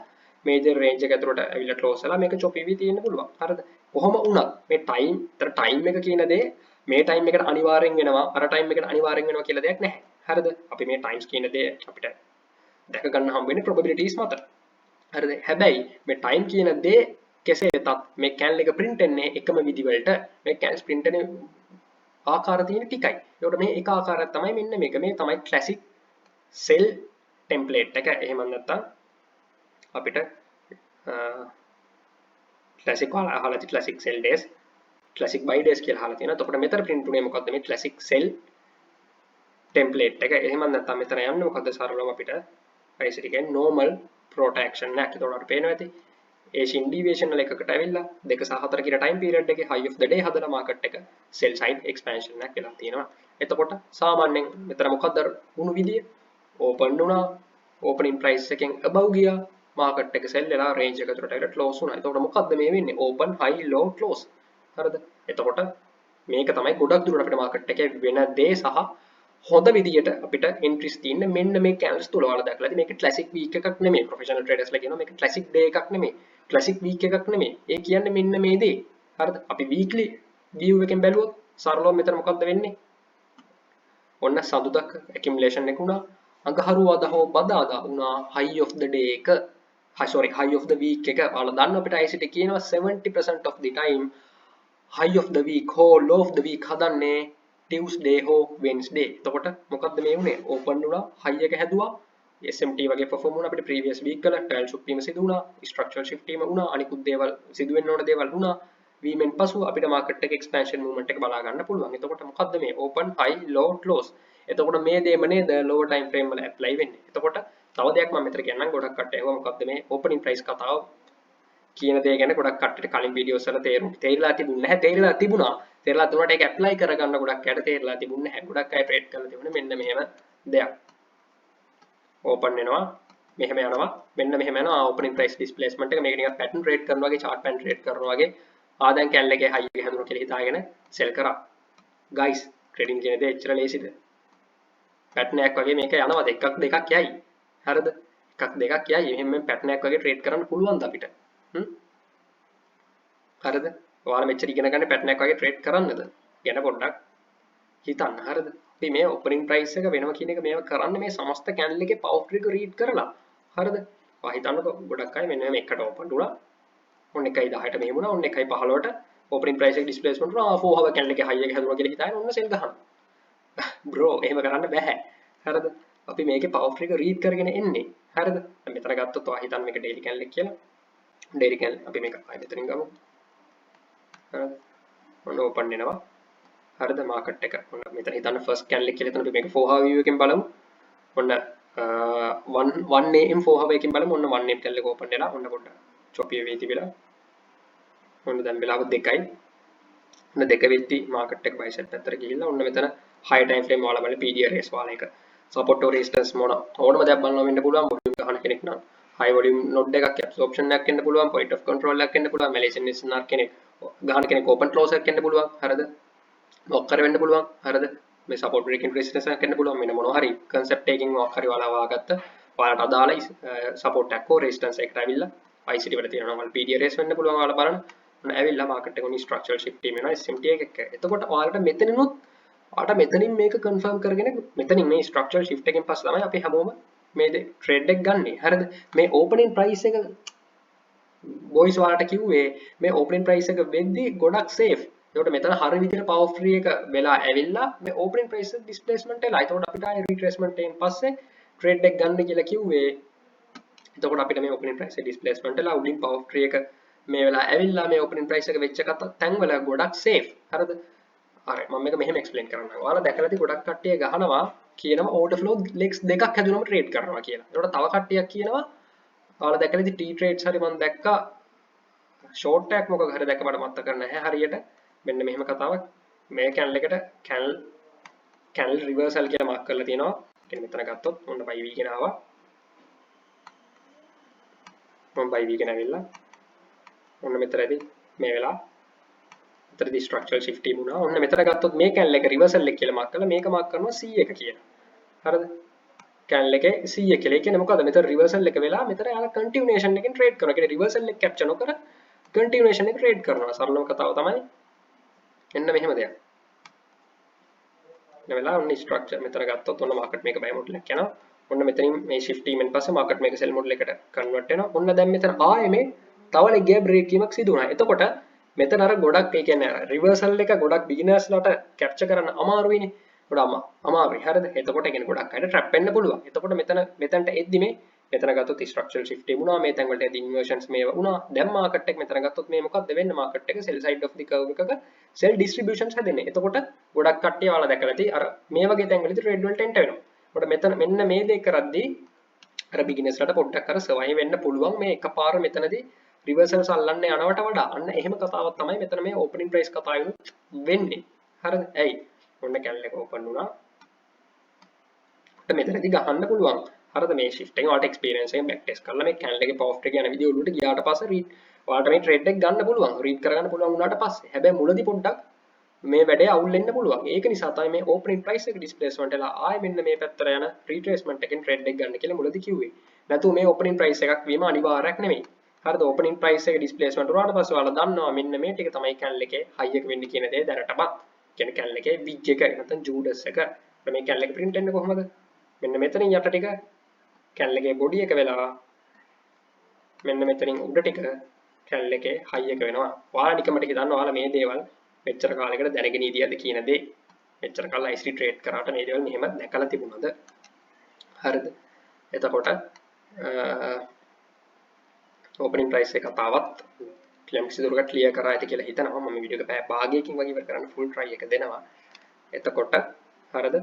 මේජර් රේන්ජ් එක ඇතුළට ඇවිල්ලා ක්ලෝස් වෙලා මේක චොප් වෙවි තියෙන්න පුළුවන්. හරිද? කොහොම වුණත් මේ ටයිම් එක කියන දේ මේ ටයිම් එකට අනිවාර්යෙන් වෙනවා අර ටයිම් එකට අනිවාර්යෙන් වෙනවා කියලා දෙයක් නැහැ. හරිද? අපි මේ ටයිම්ස් කියන දේ අපිට දැක ගන්න හම්බ වෙන්නේ probabilities මත. හරිද? හැබැයි මේ ටයිම් කියන දේ කෙසේ වෙතත් මේ කැන්ඩල් එක print වෙන්නේ එකම විදි වලට. මේ කැන්ඩල්ස් print වෙන ආකාර තියෙන ටිකයි. ඒකට මේ එක ආකාරයක් තමයි මෙන්න මේක. මේ තමයි classic cell template එක. එහෙම නැත්නම් අපිට classic වල අහලා තියෙන classic cell days classic buy days කියලා අහලා තියෙනවා. එතකොට මෙතන print උනේ මොකද්ද මේ classic cell template එක. එහෙම නැත්නම් මෙතන යන්නේ මොකද්ද සරලවම අපිට ICT කියන්නේ normal protraction එක. එතකොට අපිට පේනවා ඇති Asian deviation වල එකකට ඇවිල්ලා 2 සහ 4 කියන time period එකේ high of the day හදලා market එක sell side expansion එකක් වෙලා තියෙනවා. එතකොට සාමාන්‍යයෙන් මෙතන මොකද්ද වුණු විදිය? open වුණා, opening price එකෙන් above ගියා, market එක sell වෙලා range එක ඇතුළට ඇවිල්ලා close වුණා. එතකොට මොකද්ද මේ වෙන්නේ? open high low close. හරිද? එතකොට මේක තමයි ගොඩක් දුරට අපිට market එකේ වෙන දේ සහ හොඳ විදියට අපිට entries තියෙන්නේ මෙන්න මේ candles තුල ඔයාලා දැක්ලා ඇති මේක classic week එකක් නෙමෙයි professional traders ලා කියනවා මේක classic day එකක් නෙමෙයි classic week එකක් නෙමෙයි ඒ කියන්නේ මෙන්න මේ දේ හරිද අපි weekly view එකෙන් බැලුවොත් සරලව මෙතන මොකද්ද වෙන්නේ ඔන්න සඳුදා accumulation එක උනා අඟහරුවාදා හෝ බදාදා උනා high of the day එක high of the week එක ඔයාලා දන්න අපිට ICT කියනවා 70% of the time high of the week හෝ low of the week හදන්නේ Tuesday හෝ Wednesday. එතකොට මොකද්ද මේ වුනේ? open වුණා, high එක හැදුවා, SMT වගේ perform වුණා අපිට previous week වල trial shock වීම සිදු වුණා, structural shift වීම වුණා, අනිකුත් දේවල් සිදු වෙන්න ඕන දේවල් වුණා. වීමෙන් පසු අපිට market එක expansion movement එක බලා ගන්න පුළුවන්. එතකොට මොකද්ද මේ open, high, low, close. එතකොට මේ දේම නේද lower time frame වල apply වෙන්නේ. එතකොට තව දෙයක් මම මෙතන කියන්නම් ගොඩක් කට්ටිය අහුවා මොකද්ද මේ opening price කතාව කියන දේ ගැන ගොඩක් කට්ටියට කලින් වීඩියෝස් වල තේරිලා තිබුණ නැහැ තේරිලා තිබුණා ඒක ඇප්ලයි කරගන්න ගොඩක් අයට තේරිලා තිබුණ නැහැ ගොඩක් අය ට්‍රේඩ් කරලා තිබුණේ මෙන්න මෙහෙම දෙයක් ඕපන් වෙනවා මෙහෙම යනවා මෙන්න මෙහෙම යනවා ඕපනින් ප්‍රයිස් ඩිස්ප්ලේස්මන්ට් එක මේක නිකන් පැටර්න් ට්‍රේඩ් කරනවා වගේ chart pattern ට්‍රේඩ් කරනවා වගේ ආදන් කැන්ඩල් එකේ හයි එක හැදුණා කියලා හිතාගෙන සෙල් කරා ගයිස් ට්‍රේඩින් කියන දේ එච්චර ලේසිද පැටර්න් එකක් වගේ මේක යනවාද එකක් දෙකක් යයි හරිද එකක් දෙකක් යයි මෙහෙම පැටර්න් එකක් වගේ ට්‍රේඩ් කරන්න පුළුවන්ද අපිට හරිද ඔයාලා මෙච්චර ඉගෙන ගන්න පැටර්න් එකක් වගේ ට්‍රේඩ් කරන්නද ගැන පොඩ්ඩක් හිතන්න හරිද අපි මේ ඕපනින් ප්‍රයිස් එක වෙනවා කියන එක මේව කරන්නේ මේ සමස්ත කැන්ඩල් එකේ පවර් එක රීඩ් කරලා හරිද ඔයා හිතන්නකෝ ගොඩක් අය මෙන්න මේ එකට ඕපන් වුණා ඔන්න 1.10ට මෙහෙම වුණා ඔන්න 1.15ට ඕපනින් ප්‍රයිස් එක ඩිස්ප්ලේස්මන්ට් වුණා 4 hour කැන්ඩල් එකේ හයි එක හැදුණා කියලා හිතාගෙන ඔන්න සෙල් ගහනවා බ්‍රෝ එහෙම කරන්න බෑ හරිද අපි මේකේ පවර් එක රීඩ් කරගෙන එන්නේ හරිද දැන් මෙතන ගත්තොත් ඔයා හිතන්න මේක ඩේලි කැන්ඩල් එක කියලා ඩේලි කැන්ඩල් අපි මේක ආයෙ මෙතනින් ගමු හරිද ඔන්න ඕපන් වෙනවා හරිද මාකට් එක ඔන්න මෙතන හිතන්න ෆස්ට් කැන්ඩල් එක කියලා හිතන්න අපි මේක 4 hour view එකෙන් බලමු ඔන්න 1 am 4 hour එකකින් බලමු ඔන්න 1 am කැන්ඩල් එක ඕපන් වෙලා ඔන්න පොඩ්ඩක් චොපි වෙවි තිබිලා ඔන්න දැන් වෙලාව 2යි ඔන්න 2 වෙද්දි මාකට් එක බයිසෙට් පැත්තට ගිහිල්ලා ඔන්න මෙතන high time frame වල බලලා PDRS වල එක support or resistance මොන ඕනම දෙයක් බලනවා වෙන්න පුළුවන් volume ගන්න කෙනෙක් නම් high volume node එකක් absorption එකක් වෙන්න පුළුවන් point of control එකක් වෙන්න පුළුවන් Malaysian listener කෙනෙක් ගන්න කෙනෙක් open close එකක් වෙන්න පුළුවන් හරිද මොකක් කර වෙන්න පුළුවන් හරිද මේ support breaking resistance එකක් වෙන්න පුළුවන් මෙන්න මොනවා හරි concept එකකින් මොකක් හරි ඔයාලා වාගත්ත ඔයාලට අදාළ support එකක් හෝ resistance එකකට ඇවිල්ලා ICT වල තියෙනවා නම් PDRS වෙන්න පුළුවන් ඔයාලා බලන්න ඔන්න ඇවිල්ලා market එක උනි structural shift වීම වෙනවා SMT එකක එතකොට ඔයාලට මෙතනිනුත් ඔයාලට මෙතනින් මේක confirm කරගෙන මෙතනින් මේ structural shift එකෙන් පස්සේ තමයි අපි හැමෝම මේ trade එක ගන්නෙ හරිද මේ opening price එක බොයිස් ඔයාලට කිව්වේ මේ ඕපනින් ප්‍රයිස් එක වෙද්දි ගොඩක් සේෆ්. ඒකට මෙතන හරිය විදිහට පවර් ෆ්‍රී එක වෙලා ඇවිල්ලා මේ ඕපනින් ප්‍රයිස් එක ඩිස්ප්ලේස්මන්ට් වෙලා. ඒකට අපිට ආයේ රිට්‍රේස්මන්ට් එකෙන් පස්සේ ට්‍රේඩ් එක ගන්න කියලා කිව්වේ. එතකොට අපිට මේ ඕපනින් ප්‍රයිස් එක ඩිස්ප්ලේස්මන්ට් වෙලා උඩින් පවර් ෆ්‍රී එක මේ වෙලා ඇවිල්ලා මේ ඕපනින් ප්‍රයිස් එක වෙච්ච තැන් වල ගොඩක් සේෆ්. හරිද? හරි මම මේක මෙහෙම එක්ස්ප්ලেইন කරන්නම්. ඔයාලා දැකලා ඇති ගොඩක් කට්ටිය ගහනවා කියනවා ඕඩර් ෆ්ලෝ ලෙග්ස් දෙකක් හැදුනම ට්‍රේඩ් කරනවා කියලා. ඒකට තව කට්ටියක් කියනවා ඔයාලා දැකලා ඇති ටී ට්‍රේඩ්ස් හරි මම දැක්කා ෂෝට් එකක් මොකක් හරි දැක්ක මට මතක නැහැ හරියට. මෙන්න මෙහෙම කතාවක්. මේ කැන්ල් එකට කැන්ල් රිවර්සල් කියලා මාක් කරලා තියෙනවා. කියන්නේ මෙතන ගත්තොත් ඔන්න buy weekend ආවා. මම buy weekend ඇවිල්ලා ඔන්න මෙතනදී මේ වෙලා මෙතනදී ස්ට්‍රක්චරල් shift තිබුණා. ඔන්න මෙතන ගත්තොත් මේ කැන්ල් එක රිවර්සල් එක කියලා මාක් කරලා මේක මාක් කරනවා C එක කියලා. හරිද? කැන්ල් එකේ C එක කියලා. ඒ කියන්නේ මොකද්ද? මෙතන රිවර්සල් එක වෙලා මෙතන යාලා කන්ටිනියුේෂන් එකෙන් ට්‍රේඩ් කරනවා. ඒ කියන්නේ රිවර්සල් එක කැප්චර් නොකර කන්ටිනියුේෂන් එක ට්‍රේඩ් කරනවා. සරලම කතාව තමයි එන්න මෙහෙම දෙයක්. මේ වෙලාව ඔන්න ස්ට්‍රක්චර් මෙතන ගත්තොත් ඔන්න මාකට් මේක බයි මොඩල් එක යනවා. ඔන්න මෙතනින් මේ shift වීමෙන් පස්සේ මාකට් මේක sell මොඩල් එකට කන්වර්ට් වෙනවා. ඔන්න දැන් මෙතන ආයේ මේ තව leg gap break වීමක් සිදු වුණා. එතකොට මෙතන අර ගොඩක් ඒ කියන්නේ රිවර්සල් එක ගොඩක් බිග්නර්ස්ලාට කැප්චර් කරන්න අමාරුයිනේ. ගොඩක් අමාරුයි. හරිද? එතකොට ඒ කියන්නේ ගොඩක් අයට ට්‍රැප් වෙන්න පුළුවන්. එතකොට මෙතනට එද්දි මේ මෙතන ගත්තොත් ස්ට්‍රක්චරල් shift වුණා. මේ තැන් වලට ඉන්වර්ෂන්ස් මේව වුණා. දැන් මාකට් එක මෙතන ගත්තොත් මේ මොකක්ද වෙන්නේ? මාකට් එක sell side of the curve එකක sell distributions හැදෙන්නේ. එතකොට ගොඩක් කට්ටිය ඔයාලා දැකලා ඇති අර මේ වගේ තැන් වලදී trade වලට enter වෙනවා. එතකොට මෙතන මෙන්න මේ දේ කරද්දී අර බිග්නර්ස්ලාට පොඩ්ඩක් අර survive වෙන්න පුළුවන් මේ එකපාර මෙතනදී රිවර්සල්ස් අල්ලන්න යනවට වඩා අන්න එහෙම කතාවක් තමයි මෙතන මේ ඕපනින් ප්‍රයිස් කතාවෙනුත් වෙන්නේ. හරිද? ඇයි? ඔන්න කැන්ල් එක ඕපන් වුණා. ඔන්න මෙතනදී ගහන්න පුළුවන්. හරිද? මේ shift එකෙන් ඔයාලට experience එකෙන් back test කරලා මේ කැන්ල් එකේ power එක යන විදිය ඔළුවට ගියාට පස්සේ read ඔයාලට මේ trade එක ගන්න පුළුවන්. read කරගන්න පුළුවන් වුණාට පස්සේ. හැබැයි මුලදී පොඩ්ඩක් මේ වැඩේ අවුල් වෙන්න පුළුවන්. ඒක නිසා තමයි මේ ඕපනින් ප්‍රයිස් එක ඩිස්ප්ලේස්මන්ට් වෙලා ආයෙ මෙන්න මේ පැත්තට යන රිට්‍රේස්මන්ට් එකෙන් ට්‍රේඩ් එක ගන්න කියලා මුලදී කිව්වේ. නැතු මේ ඕපනින් ප්‍රයිස් එකක් වීම අනිවාර්යක් නෙමෙයි. හරිද? ඕපනින් ප්‍රයිස් එක ඩිස්ප්ලේස්මන්ට් වුණාට පස්සේ ඔයාලා දන්නවා මෙන්න මේ ටික තමයි කැන්ල් එකේ හයි එක වෙන්නේ කියන දේ දැනටමත්. කියන්නේ කැන්ල් එකේ විජ් එක නැත්නම් ජූඩස් එක. මේ කැන්ල් එක print වෙන්නේ කොහොමද? මෙන්න මෙතනින් යට ටික කැන්ල් එකේ බොඩි එක වෙලා මෙන්න මෙතනින් උඩ ටික කැන්ල් එකේ හයි එක වෙනවා. ඔයාලා නිකමට හිතන්න ඔයාලා මේ දේවල් මෙච්චර කාලයකට දැනගෙන ඉදියද කියන දේ. මෙච්චර කාල IC ට්‍රේඩ් කරාට මේ දේවල් මෙහෙම දැකලා තිබුණාද? හරිද? එතකොට ඕපනින් ප්‍රයිස් එක කතාවත් කිලම්කිසි දුරකට ක්ලියර් කරා ඇති කියලා හිතනවා. මම වීඩියෝ එක පැය භාගයකින් වගේ ඉවර කරන්න ෆුල් try එක දෙනවා. එතකොට හරිද?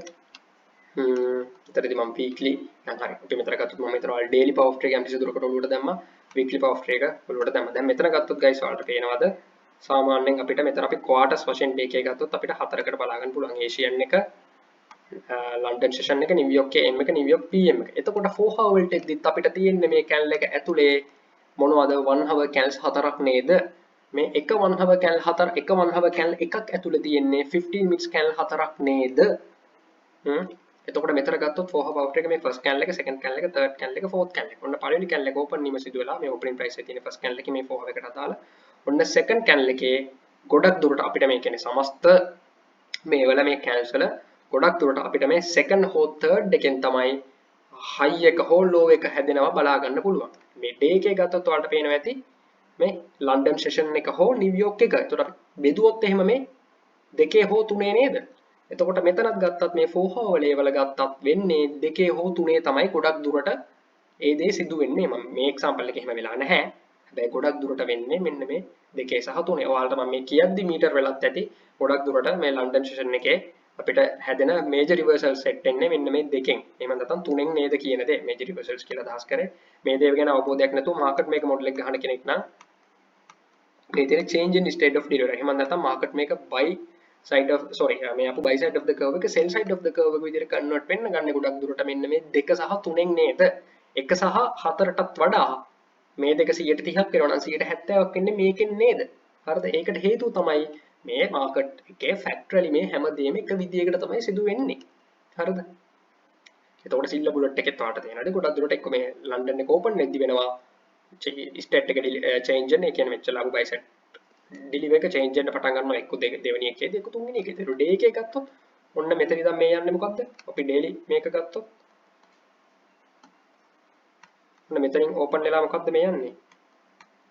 එතනදී මම weekly දැන් හරි. අපි මෙතන ගත්තොත් මම මෙතන ඔයාලා daily power trade කිලම්කිසි දුරකට ඔලුවට දැම්මා. weekly power trade එක ඔලුවට දැම්මා. දැන් මෙතන ගත්තොත් guys ඔයාලට පේනවද? සාමාන්‍යයෙන් අපිට මෙතන අපි quarters වශයෙන් day එකේ ගත්තොත් අපිට හතරකට බලා ගන්න පුළුවන්. Asian එක, London session එක, New York AM එක, New York PM එක. එතකොට 4 hour වලට එද්දිත් අපිට තියෙන්නේ මේ candle එක ඇතුලේ මොනවද 1 hour candles හතරක් නේද? මේ එක 1 hour candle හතර එක 1 hour candle එකක් ඇතුලේ තියෙන්නේ 15 minutes candle හතරක් නේද? එතකොට මෙතන ගත්තොත් 4 hour එක මේ first candle එක, second candle එක, third candle එක, fourth candle එක. ඔන්න පළවෙනි candle එක open වීම සිදු වෙලා මේ opening price එකේ තියෙන first candle එකේ මේ 4 hour එකට අදාළ ඔන්න second candle එකේ ගොඩක් දුරට අපිට මේ කියන්නේ සමස්ත මේ වල මේ candles වල ගොඩක් දුරට අපිට මේ second හෝ third එකෙන් තමයි high එක හෝ low එක හැදෙනවා බලා ගන්න පුළුවන්. මේ day එකේ ගත්තොත් ඔයාලට පේනවා ඇති මේ London session එක හෝ New York එක. ඒකට අපි බෙදුවොත් එහෙම මේ දෙකේ හෝ තුනේ නේද? එතකොට මෙතනත් ගත්තත් මේ 4 hour level ගත්තත් වෙන්නේ දෙකේ හෝ තුනේ තමයි ගොඩක් දුරට ඒ දේ සිදු වෙන්නේ. මම මේ example එකේ එහෙම වෙලා නැහැ. හැබැයි ගොඩක් දුරට වෙන්නේ මෙන්න මේ දෙකේ සහ තුනේ. ඔයාලට මම මේ කියද්දි මීටර් වෙලත් ඇති ගොඩක් දුරට මේ London session එකේ අපිට හැදෙන major reversal set එන්නේ මෙන්න මේ දෙකෙන්. එහෙම නැත්නම් තුනෙන් නේද කියන දේ major reversals කියලා අදහස් කරේ. මේ දේ ගැන අවබෝධයක් නැතුව market මේක model එක ගහන කෙනෙක් නම් මේ තියෙන change in state of delivery. එහෙම නැත්නම් market මේක buy side of මේ අපු buy side of the curve එක sell side of the curve එක විදිහට convert වෙන්න ගන්න ගොඩක් දුරට මෙන්න මේ දෙක සහ තුනෙන් නේද? එක සහ හතරටත් වඩා මේ දෙක 130ක් වෙනවා නම් 170ක් වෙන්නේ මේකෙන් නේද? හරිද? ඒකට හේතුව තමයි මේ මාකට් එකේ ෆැක්ටරලි මේ හැමදේම එක විදියකට තමයි සිදු වෙන්නේ. හරිද? එතකොට සිල්ල බුලට් එකෙත් වාට තේනවාද ගොඩක් දුරට එක්ක මේ ලන්ඩන් එක ඕපන් වෙද්දි වෙනවා ස්ටේට් එක චේන්ජ් වෙන. ඒ කියන්නේ මෙච්චර ලඟු බයි සෙට් ඩිලිවර් එක චේන්ජ් වෙන්න පටන් ගන්නවා එක්ක දෙවෙනි එකේදී එක්ක තුන්වෙනි එකේදී. ඒක ඩේ එකේ ගත්තොත් ඔන්න මෙතන ඉඳන් මේ යන්නේ මොකද්ද? අපි ඩේලි මේක ගත්තොත් ඔන්න මෙතනින් ඕපන් වෙලා මොකද්ද මේ යන්නේ?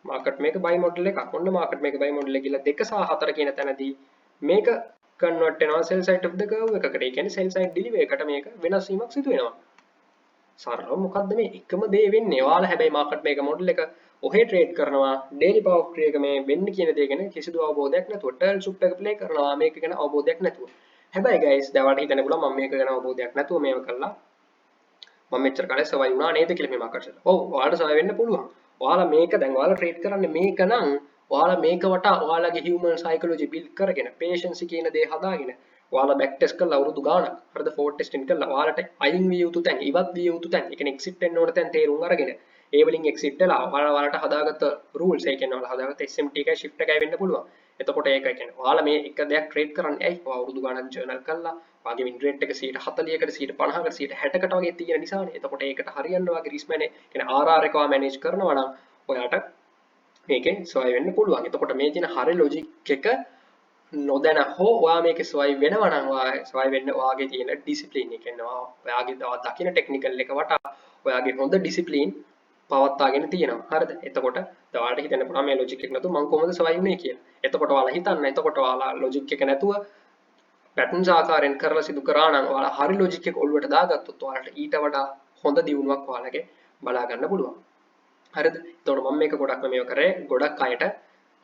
මාකට් මේක buy model එකක්. ඔන්න මාකට් මේක buy model එක කියලා 2 සහ 4 කියන තැනදී මේක convert වෙනවා sell side of the curve එකකට. ඒ කියන්නේ sell side delivery එකට මේක වෙනස් වීමක් සිදු වෙනවා. සරලව මොකද්ද මේ එකම දේ වෙන්නේ. ඔයාලා හැබැයි මාකට් මේක මොඩල් එක ඔහේ ට්‍රේඩ් කරනවා ඩේලි පවර් ට්‍රේඩ් එක මේ වෙන්නේ කියන දේ ගැන කිසිදු අවබෝධයක් නැතුව ටර්ල් සුප් එක ප්ලේ කරනවා මේක ගැන අවබෝධයක් නැතුව. හැබැයි guys දැන් ඔයාලට හිතන්න පුළුවන් මම මේක ගැන අවබෝධයක් නැතුව මේව කළා මම මෙච්චර කාලේ සර්වයිව් වුණා නේද කියලා මේ මාකට් එකට. ඔව් ඔයාලට සර්වයිව් වෙන්න පුළුවන්. ඔයාලා මේක දැන් ඔයාලා ට්‍රේඩ් කරන්නේ මේක නම් ඔයාලා මේක වටා ඔයාලගේ human psychology build කරගෙන patience කියන දේ හදාගෙන ඔයාලා back test කරලා අවුරුදු ගාණක් හරිද forward testing කරලා ඔයාලට අයින් විය යුතු තැන් ඉවත් විය යුතු තැන් ඒ කියන්නේ exit වෙන්න ඕන තැන් තේරුම් අරගෙන ඒ වලින් exit වෙලා ඔයාලට හදාගත්ත rules ඒ කියන්නේ ඔයාලා හදාගත්ත SMT එකයි shift එකයි වෙන්න පුළුවන්. එතකොට ඒකයි කියන්නේ ඔයාලා මේ එක දෙයක් ට්‍රේඩ් කරන්නේ ඇයි? ඔයා අවුරුදු ගාණක් ජර්නල් කරලා ඔයාගේ win rate එක 40%කට 50%කට 60කට වගේ තියෙන නිසානේ. එතකොට ඒකට හරියන්න ඔයාගේ risk manage කියන්නේ RR එක ඔයා manage කරනවා නම් ඔයාට මේකෙන් සොය වෙන්න පුළුවන්. එතකොට මේ තියෙන හරි logic එක නොදැන හෝ ඔයා මේකේ සොය වෙනවා නම් ඔයා සොය වෙන්න ඔයාගේ තියෙන discipline එක කියන්නේ ඔයාගේ දකින්න technical එක වටා ඔයාගේ හොඳ discipline පවත්වාගෙන තියෙනවා. හරිද? එතකොට ඔයාලට හිතන්න පුළුවන් මේ logic එක නැතුව මම කොහොමද සොය වුනේ කියලා. එතකොට ඔයාලා හිතන්න. එතකොට ඔයාලා logic එක නැතුව patterns ආකාරයෙන් කරලා සිදු කරා නම් ඔයාලා හරි logic එක ඔළුවට දාගත්තොත් ඔයාලට ඊට වඩා හොඳ දියුණුවක් ඔයාලගේ බලා ගන්න පුළුවන්. හරිද? එතකොට මම මේක ගොඩක්ම මේව කරේ ගොඩක් අයට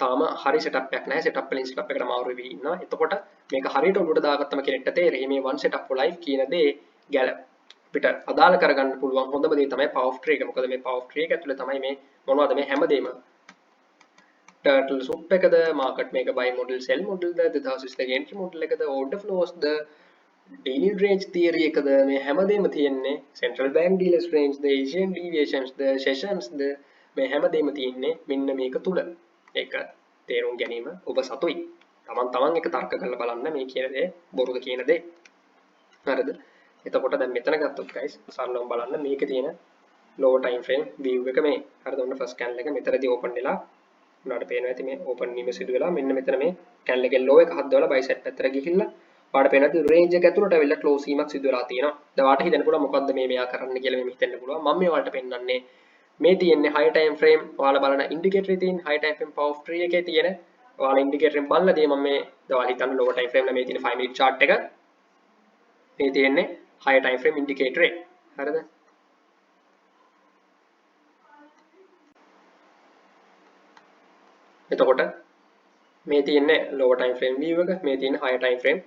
තාම හරි setup එකක් නැහැ. setup වලින් setup එකට මාරු වෙවි ඉන්නවා. එතකොට මේක හරියට ඔළුවට දාගත්තම කෙනෙක්ට තේරෙයි මේ one setup for life කියන දේ ගැල පිට අදාළ කරගන්න පුළුවන් හොඳම දේ තමයි power of tree එක. මොකද මේ power of tree එක ඇතුලේ තමයි මේ මොනවද මේ හැමදේම turtle soup එකද market මේක buy model sell model ද 2020 entry model එකද order flows ද daily range theory එකද මේ හැමදේම තියෙන්නේ central bank dealers range ද Asian deviations ද sessions ද මේ හැමදේම තියෙන්නේ මෙන්න මේක තුල. ඒක තේරුම් ගැනීම ඔබ සතුයි. තමන් එක තර්ක කරලා බලන්න මේ කියන දේ බොරුද කියන දේ. හරිද? එතකොට දැන් මෙතන ගත්තොත් guys සරලවම බලන්න මේකේ තියෙන lower time frame view එක මේ. හරිද? ඔන්න first candle එක මෙතනදී open වෙලා උනාට පේනවා ඇති මේ open වීම සිදු වෙලා මෙන්න මෙතන මේ candle එකේ low එක හදවලා buy side පැත්තට ගිහිල්ලා ඔයාලට පේනවා ඇති range එක ඇතුළට අවිල්ලා close වීමක් සිදු වෙලා තියෙනවා. දැන් ඔයාලට හිතන්න පුළුවන් මොකද්ද මේ මෙයා කරන්න කියලා මේ හිතන්න පුළුවන්. මම මේ ඔයාලට පෙන්නන්නේ මේ තියෙන්නේ high time frame ඔයාලා බලන indicator එකේ තියෙන high time frame power of tree එකේ තියෙන ඔයාලා indicator එකෙන් බලලාදී මම මේ ඔයාලා හිතන්න lower time frame ලා මේ තියෙන 5 minute chart එක මේ තියෙන්නේ high time frame indicator එක. හරිද? එතකොට මේ තියෙන්නේ lower time frame view එක මේ තියෙන higher time frame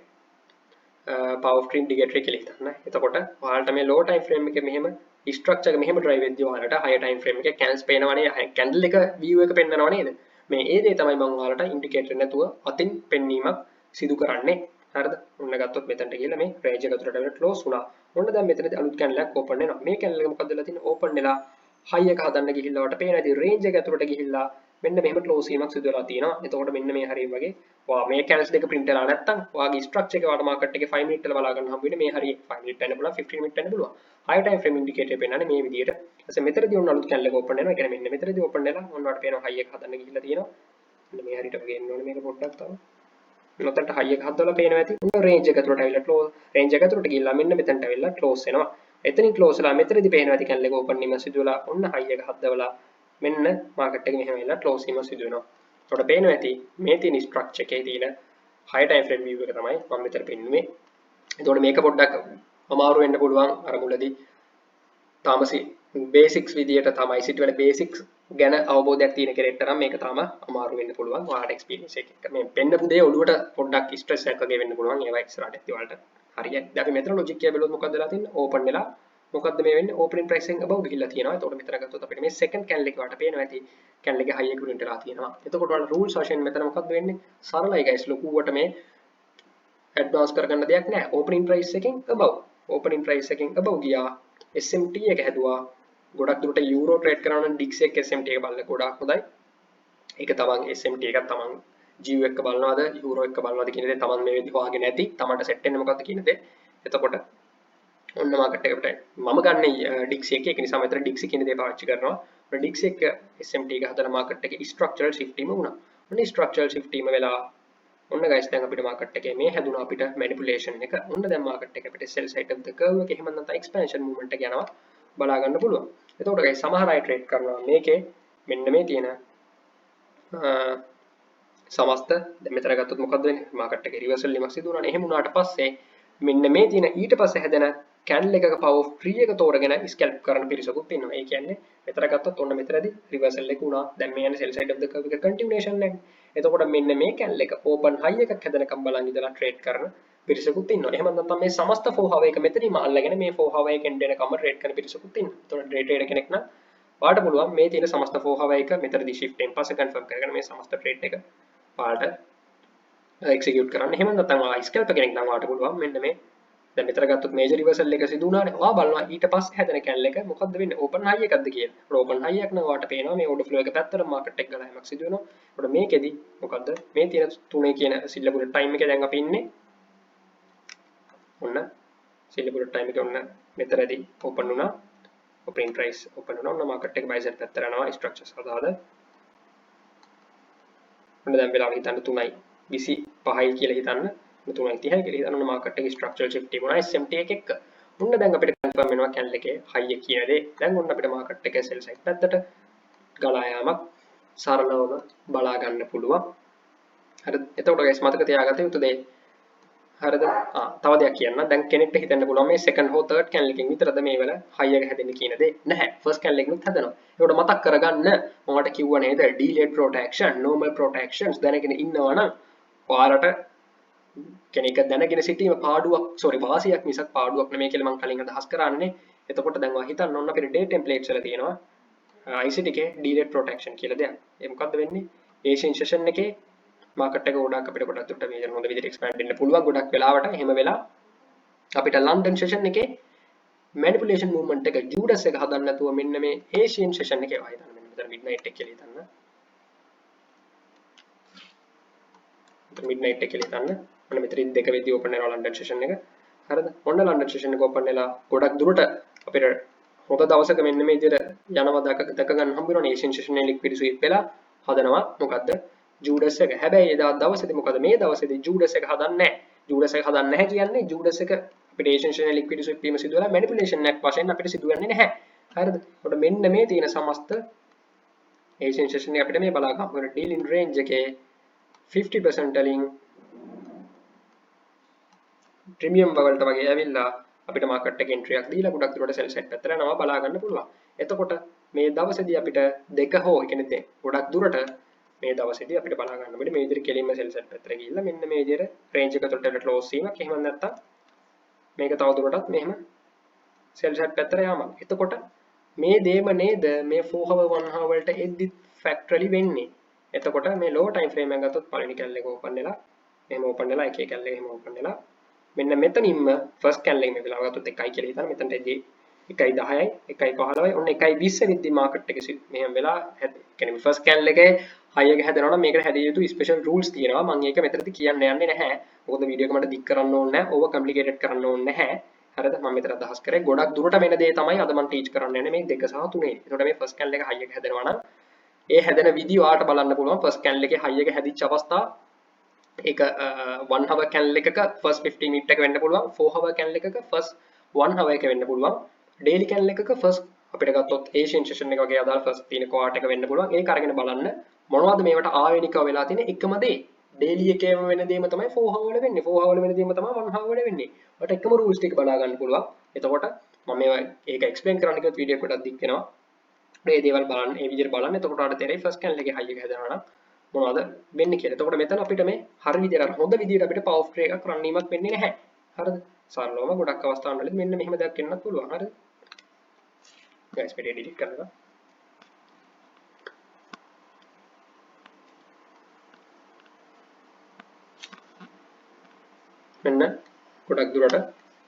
power of tree indicator එක කියලා හිතන්න. එතකොට ඔයාලට මේ lower time frame එකේ මෙහෙම structure එක මෙහෙම drive වෙද්දී ඔයාලට higher time frame එකේ candles පේනවනේ candle එක view එක පෙන්නනවා නේද? මේ ඒ දේ තමයි මම ඔයාලට indicator නැතුව අතින් පෙන්වීමක් සිදු කරන්නේ. හරිද? ඔන්න ගත්තොත් මෙතනට ගිහලා මේ range එක අතරට වෙලා close වුණා. ඔන්න දැන් මෙතනදී අලුත් candle එකක් open වෙනවා. මේ candle එක මොකක්ද වෙලා තියෙන්නේ? open වෙලා high එක හදන්න ගිහිල්ලා ඔයාලට පේනවා ඉතින් range එක අතරට ගිහිල්ලා මෙන්න මෙහෙම close වීමක් සිදු වෙලා තියෙනවා. එතකොට මෙන්න මේ හරිය වගේ ඔයා මේ candles දෙක print වෙලා නැත්තම් ඔයාගේ structure එක ඔයාලට market එකේ 5 minute වල බලා ගන්න හම්බ වෙන්නේ මේ හරිය 5 minute වෙන්න පුළුවන් 15 minute වෙන්න පුළුවන්. high time frame indicator පෙන්නන්නේ මේ විදිහට. ඊපස්සේ මෙතනදී ඔන්න අලුත් candle එක open වෙනවා. ඒ කියන්නේ මෙන්න මෙතනදී open වෙලා ඔන්න ඔයාලට පේනවා high එක හදන්න ගිහිල්ලා තියෙනවා. මෙන්න මේ හරියට ගේන්න ඕනේ මේක පොඩ්ඩක් තව. මෙතනට high එක හදවලා පේනවා ඇති. ඔන්න range එක අතරට ඇවිල්ලා close range එක අතරට ගිහිල්ලා මෙන්න මෙතනට ඇවිල්ලා close වෙනවා. එතනින් close වෙලා මෙතනදී පේනවා ඇති candle එක open වීම සිදු වෙලා ඔන්න high එක හදවලා මෙන්න මාකට් එක මෙහෙම වෙලා ක්ලෝස් වීම සිදු වෙනවා. ඒකට පේනවා ඇති මේ තියෙන ස්ට්‍රක්චර් එකේ තියෙන high time frame view එක තමයි මම මෙතන පෙන්නුවේ. එතකොට මේක පොඩ්ඩක් අමාරු වෙන්න පුළුවන් අර මුලදී තාමසි බේසික්ස් විදියට තමයි සිට වල බේසික්ස් ගැන අවබෝධයක් තියෙන කෙනෙක්ට නම් මේක තාම අමාරු වෙන්න පුළුවන්. ඔයාලට එක්ස්පීරියන්ස් එකක් මේ පෙන්නපු දේ ඔළුවට පොඩ්ඩක් ස්ට්‍රෙස් එකක් වගේ වෙන්න පුළුවන්. ඒවා ඉස්සරහට ඇති වලට හරියට. දැන් අපි මෙතන ලොජික් එක බලුවොත් මොකක්ද වෙලා තියෙන්නේ? ඕපන් වෙලා මොකද්ද මේ වෙන්නේ? ඕපනින් ප්‍රයිස් එකෙන් above ගිහිල්ලා තියෙනවා. එතකොට මෙතන ගත්තොත් අපිට මේ second candle එක වට පේනවා ඇති. candle එකේ high එක print වෙලා තියෙනවා. එතකොට ඔයාලා rules වශයෙන් මෙතන මොකද්ද වෙන්නේ? සරලයි guys. ලොකුවට මේ advance කරගන්න දෙයක් නැහැ. ඕපනින් ප්‍රයිස් එකෙන් above. ඕපනින් ප්‍රයිස් එකෙන් above ගියා. SMT එක හැදුවා. ගොඩක් දුරට euro trade කරනවා නම් DIX එක SMT එක බලන්න ගොඩාක් හොඳයි. ඒක තමන් SMT එකක් තමන් GU එක බලනවාද euro එක බලනවාද කියන දේ තමන් මේ විදිහ හොයාගෙන නැති. තමන්ට set වෙන්නේ මොකද්ද කියන දේ. එතකොට ඔන්න මාකට් එකට මම ගන්න DIX එක ඒක නිසා මෙතන DIX කියන දේ පාවිච්චි කරනවා. ඔන්න DIX එක SMT එක හදලා මාකට් එකේ structural shift වීම වුණා. ඔන්න structural shift වීම වෙලා ඔන්න guys දැන් අපිට මාකට් එකේ මේ හැදුණා අපිට manipulation එක. ඔන්න දැන් මාකට් එක අපිට sell side of the curve එක එහෙම නැත්නම් expansion movement එක යනවා බලා ගන්න පුළුවන්. එතකොට guys සමහර අය trade කරනවා මේකේ මෙන්න මේ තියෙන සමස්ත දැන් මෙතන ගත්තොත් මොකද්ද වෙන්නේ මාකට් එකේ රිවර්සල් ලිමක් සිදු වුණානේ එහෙම වුණාට පස්සේ මෙන්න මේ තියෙන ඊට පස්සේ හැදෙන කැන්ඩල් එකක පවර් ඔෆ් 3 එක තෝරගෙන ස්කැල්ප් කරන පිරිසකුත් ඉන්නවා. ඒ කියන්නේ මෙතන ගත්තොත් ඔන්න මෙතනදී රිවර්සල් එක වුණා. දැන් මේ යන්නේ සෙල් සයිඩ් ඔෆ් ද කර්ව් එක කන්ටිනියුේෂන් එක. එතකොට මෙන්න මේ කැන්ඩල් එක ඕපන් හයි එකක් හැදෙනකම් බලන් ඉඳලා ට්‍රේඩ් කරන පිරිසකුත් ඉන්නවා. එහෙම නැත්නම් මේ සමස්ත 4 hour එක මෙතනින්ම අල්ලගෙන මේ 4 hour එකෙන් දෙනකම් ට්‍රේඩ් කරන පිරිසකුත් ඉන්නවා. එතකොට ඩේ ට්‍රේඩර් කෙනෙක් නම් වාට පුළුවන් මේ තියෙන සමස්ත 4 hour එක මෙතනදී shift එකෙන් පස්සේ කන්ෆර්ම් කරගෙන මේ සමස්ත ට්‍රේඩ් එක වාට එක්සිකියුට් කරන්න. එහෙම නැත්නම් ආ ස්කැල්පර් කෙනෙක් නම් වාට පුළුවන් මෙන්න මේ දැන් මෙතන ගත්තොත් මේජර් රිවර්සල් එක සිදු වුණානේ. ඔයා බලනවා ඊට පස්සේ හැදෙන කැන්ඩල් එක මොකද්ද වෙන්නේ? ඕපන් හයි එකක්ද කියලා. ඒකට ඕපන් හයි එකක් නම් ඔයාට පේනවා මේ ඕඩර් ෆ්ලෝ එක පැත්තට මාකට් එක ගලා යමක් සිදු වෙනවා. ඒකට මේකෙදි මොකද්ද? මේ තියෙන තුනේ කියන සිල්ල බුලට් ටයිම් එකේ දැන් අපි ඉන්නේ. ඔන්න සිල්ල බුලට් ටයිම් එකේ ඔන්න මෙතනදී ඕපන් වුණා. ඕපනින් ප්‍රයිස් ඕපන් වුණා. ඔන්න මාකට් එක බයි සයිඩ් පැත්තට යනවා ස්ට්‍රක්චර්ස් අදාද. ඔන්න දැන් වෙලාව හිතන්න 3:25යි කියලා හිතන්න. 3:30යි කියලා හිතන්න. ඔන්න මාකට් එකේ ස්ට්‍රක්චරල් shift එක වුණා SMT එක එක්ක. ඔන්න දැන් අපිට කන්ෆර්ම් වෙනවා කැන්ඩල් එකේ හයි එක කියන දේ. දැන් ඔන්න අපිට මාකට් එකේ සෙල් සයිඩ් පැත්තට ගලා යාමක් සරලවම බලා ගන්න පුළුවන්. හරිද? එතකොට guys මතක තියාගන්න යුතු දේ හරිද? තව දෙයක් කියන්න. දැන් කෙනෙක්ට හිතන්න පුළුවන් මේ second හෝ third candle එකකින් විතරද මේ වල high එක හැදෙන්නේ කියන දේ. නැහැ. first candle එකකිනුත් හැදෙනවා. ඒකට මතක් කරගන්න මමට කිව්වා නේද delayed protection, normal protections දැනගෙන ඉන්නවා නම් ඔයාලට කෙනෙක් දැනගෙන සිටීම පාඩුවක් වාසියක් මිසක් පාඩුවක් නෙමෙයි කියලා මම කලින් අදහස් කරන්නේ. එතකොට දැන් ඔයා හිතන්න ඕන අපේ day templates වල තියෙනවා ICT එකේ delayed protection කියලා දෙයක්. ඒ මොකද්ද වෙන්නේ? Asian session එකේ මාකට් එක ගොඩක් අපිට ගොඩක් දුරට මේජර් හොඳ විදිහට එක්ස්පෑන්ඩ් වෙන්න පුළුවන් ගොඩක් වෙලාවට එහෙම වෙලා අපිට ලන්ඩන් සෙෂන් එකේ මැනිපුලේෂන් මූවමන්ට් එක ජූඩස් එක හදන්න නැතුව මෙන්න මේ ඒෂියන් සෙෂන් එකේ වහයි දාන්න මෙන්න මෙතන මිඩ්නයිට් එක කියලා හිතන්න මිඩ්නයිට් එක කියලා හිතන්න ඔන්න මෙතනින් 2 වෙද්දී ඕපන් වෙනවා ලන්ඩන් සෙෂන් එක හරිද ඔන්න ලන්ඩන් සෙෂන් එක ඕපන් වෙලා ගොඩක් දුරට අපිට හොඳ දවසක මෙන්න මේ විදිහට යනවා දැක ගන්න හම්බ වෙනවා ඒෂියන් සෙෂන් එකේ ලික්විඩ් ස්වීප් වෙලා හදනවා මොකද්ද ජූඩස් එක හැබැයි එදා දවසේදී මොකද මේ දවසේදී ජූඩස් එක හදන්නේ නැහැ ජූඩස් එක හදන්නේ නැහැ කියන්නේ ජූඩස් එක අපිට ඒෂන් ලික්විඩ් ස්විප් වීම සිදු වෙලා මැනිපුලේෂන් එකක් වශයෙන් අපිට සිදු වෙන්නේ නැහැ හරිද එතකොට මෙන්න මේ තියෙන සමස්ත ඒෂන් සෙෂන් එක අපිට මේ බලා ගන්න ඕන ඩීල් ඉන් රේන්ජ් එකේ 50% වලින් ප්‍රීමියම් වලට වගේ ඇවිල්ලා අපිට මාකට් එකේ එන්ට්‍රි එකක් දීලා ගොඩක් දුරට සෙල් සෙට් පැත්තට යනවා බලා ගන්න පුළුවන් එතකොට මේ දවසේදී අපිට දෙක හෝ ඒ කියන්නේ ගොඩක් දුරට මේ දවසේදී අපිට බලා ගන්න ඕනේ මේ විදිහට කෙලින්ම සෙල් සෙට් පැත්තට ගිහිල්ලා මෙන්න මේ විදිහට රේන්ජ් එක තුළට ක්ලෝස් වීමක් එහෙම නැත්නම් මේක තව දුරටත් මෙහෙම සෙල් සෙට් පැත්තට යාමක්. එතකොට මේ දේම නේද මේ 4 hour 1 hour වලට එද්දි ෆැක්ටරලි වෙන්නේ. එතකොට මේ low time frame එක ගත්තොත් පළවෙනි කැල් එක ඕපන් වෙලා මෙහෙම ඕපන් වෙලා එකේ කැල් එක එහෙම ඕපන් වෙලා මෙන්න මෙතනින්ම ෆස්ට් කැල් එක මේ වෙලාව ගත්තොත් 1යි කියලා හිතන්න මෙතනට එද්දි 1.10යි 1.15යි ඔන්න 1.20 විද්දි මාකට් එක මෙහෙම වෙලා කියන්නේ ෆස්ට් කැල් එකේ හයි එක හැදෙනවා නම් මේකට හැදිය යුතු ස්පෙෂල් රූල්ස් තියෙනවා මම ඒක මෙතනදී කියන්න යන්නේ නැහැ මොකද වීඩියෝ එක මට දික් කරන්න ඕනේ නැහැ ඕවර් කම්ප්ලිකේටඩ් කරන්න ඕනේ නැහැ හරිද මම මෙතන අදහස් කරේ ගොඩක් දුරට වෙන දේ තමයි අද මම ටීච් කරන්න යන්නේ මේ 2 සහ 3 ඒකට මේ ෆස්ට් කැල් එක හයි එක හැදෙනවා නම් ඒ හැදෙන විදි ඔයාලට බලන්න පුළුවන් ෆස්ට් කැල් එකේ හයි එක හැදිච්ච අවස්ථාව ඒක 1 hour කැල් එකක ෆස්ට් 15 මිනිත් එක වෙන්න පුළුවන් 4 hour කැල් එකක ෆස්ට් 1 hour එක වෙන්න පුළුවන් ඩේලි කැල් එකක ෆස්ට් අපිට ගත්තොත් ඒෂියන් සෙෂන් එක වගේ අදාළ ෆස්ට් තියෙන කෝට් එක වෙන්න පුළුවන් ඒක අරගෙන බලන්න මොනවද මේවට ආවේනිකව වෙලා තියෙන එකම දේ ඩේලි එකේම වෙන දේම තමයි 4 hour වල වෙන්නේ 4 hour වල වෙන දේම තමයි 1 hour වල වෙන්නේ ඔයාලට එකම රූල්ස් ටික බලා ගන්න පුළුවන් එතකොට මම මේවා ඒක එක්ස්ප්ලেইন කරන්න කිව්වොත් වීඩියෝ එක ගොඩක් දික් වෙනවා මේ දේවල් බලන්න මේ විදිහට බලන්න එතකොට ඔයාලට තේරෙයි ෆස්ට් කැල් එකේ හයි එක හැදෙනවා නම් මොනවද වෙන්නේ කියලා. එතකොට මෙතන අපිට මේ හරි විදිහට හොඳ විදිහට අපිට පවර් ට්‍රේ එකක් රන් වීමක් වෙන්නේ නැහැ. හරිද? සරලවම ගොඩක් අවස්ථාවල වලදී මෙන්න මෙහෙම දෙයක් වෙන්නත් පුළුවන්. හරිද? guys video delete කරනවා. මෙන්න ගොඩක් දුරට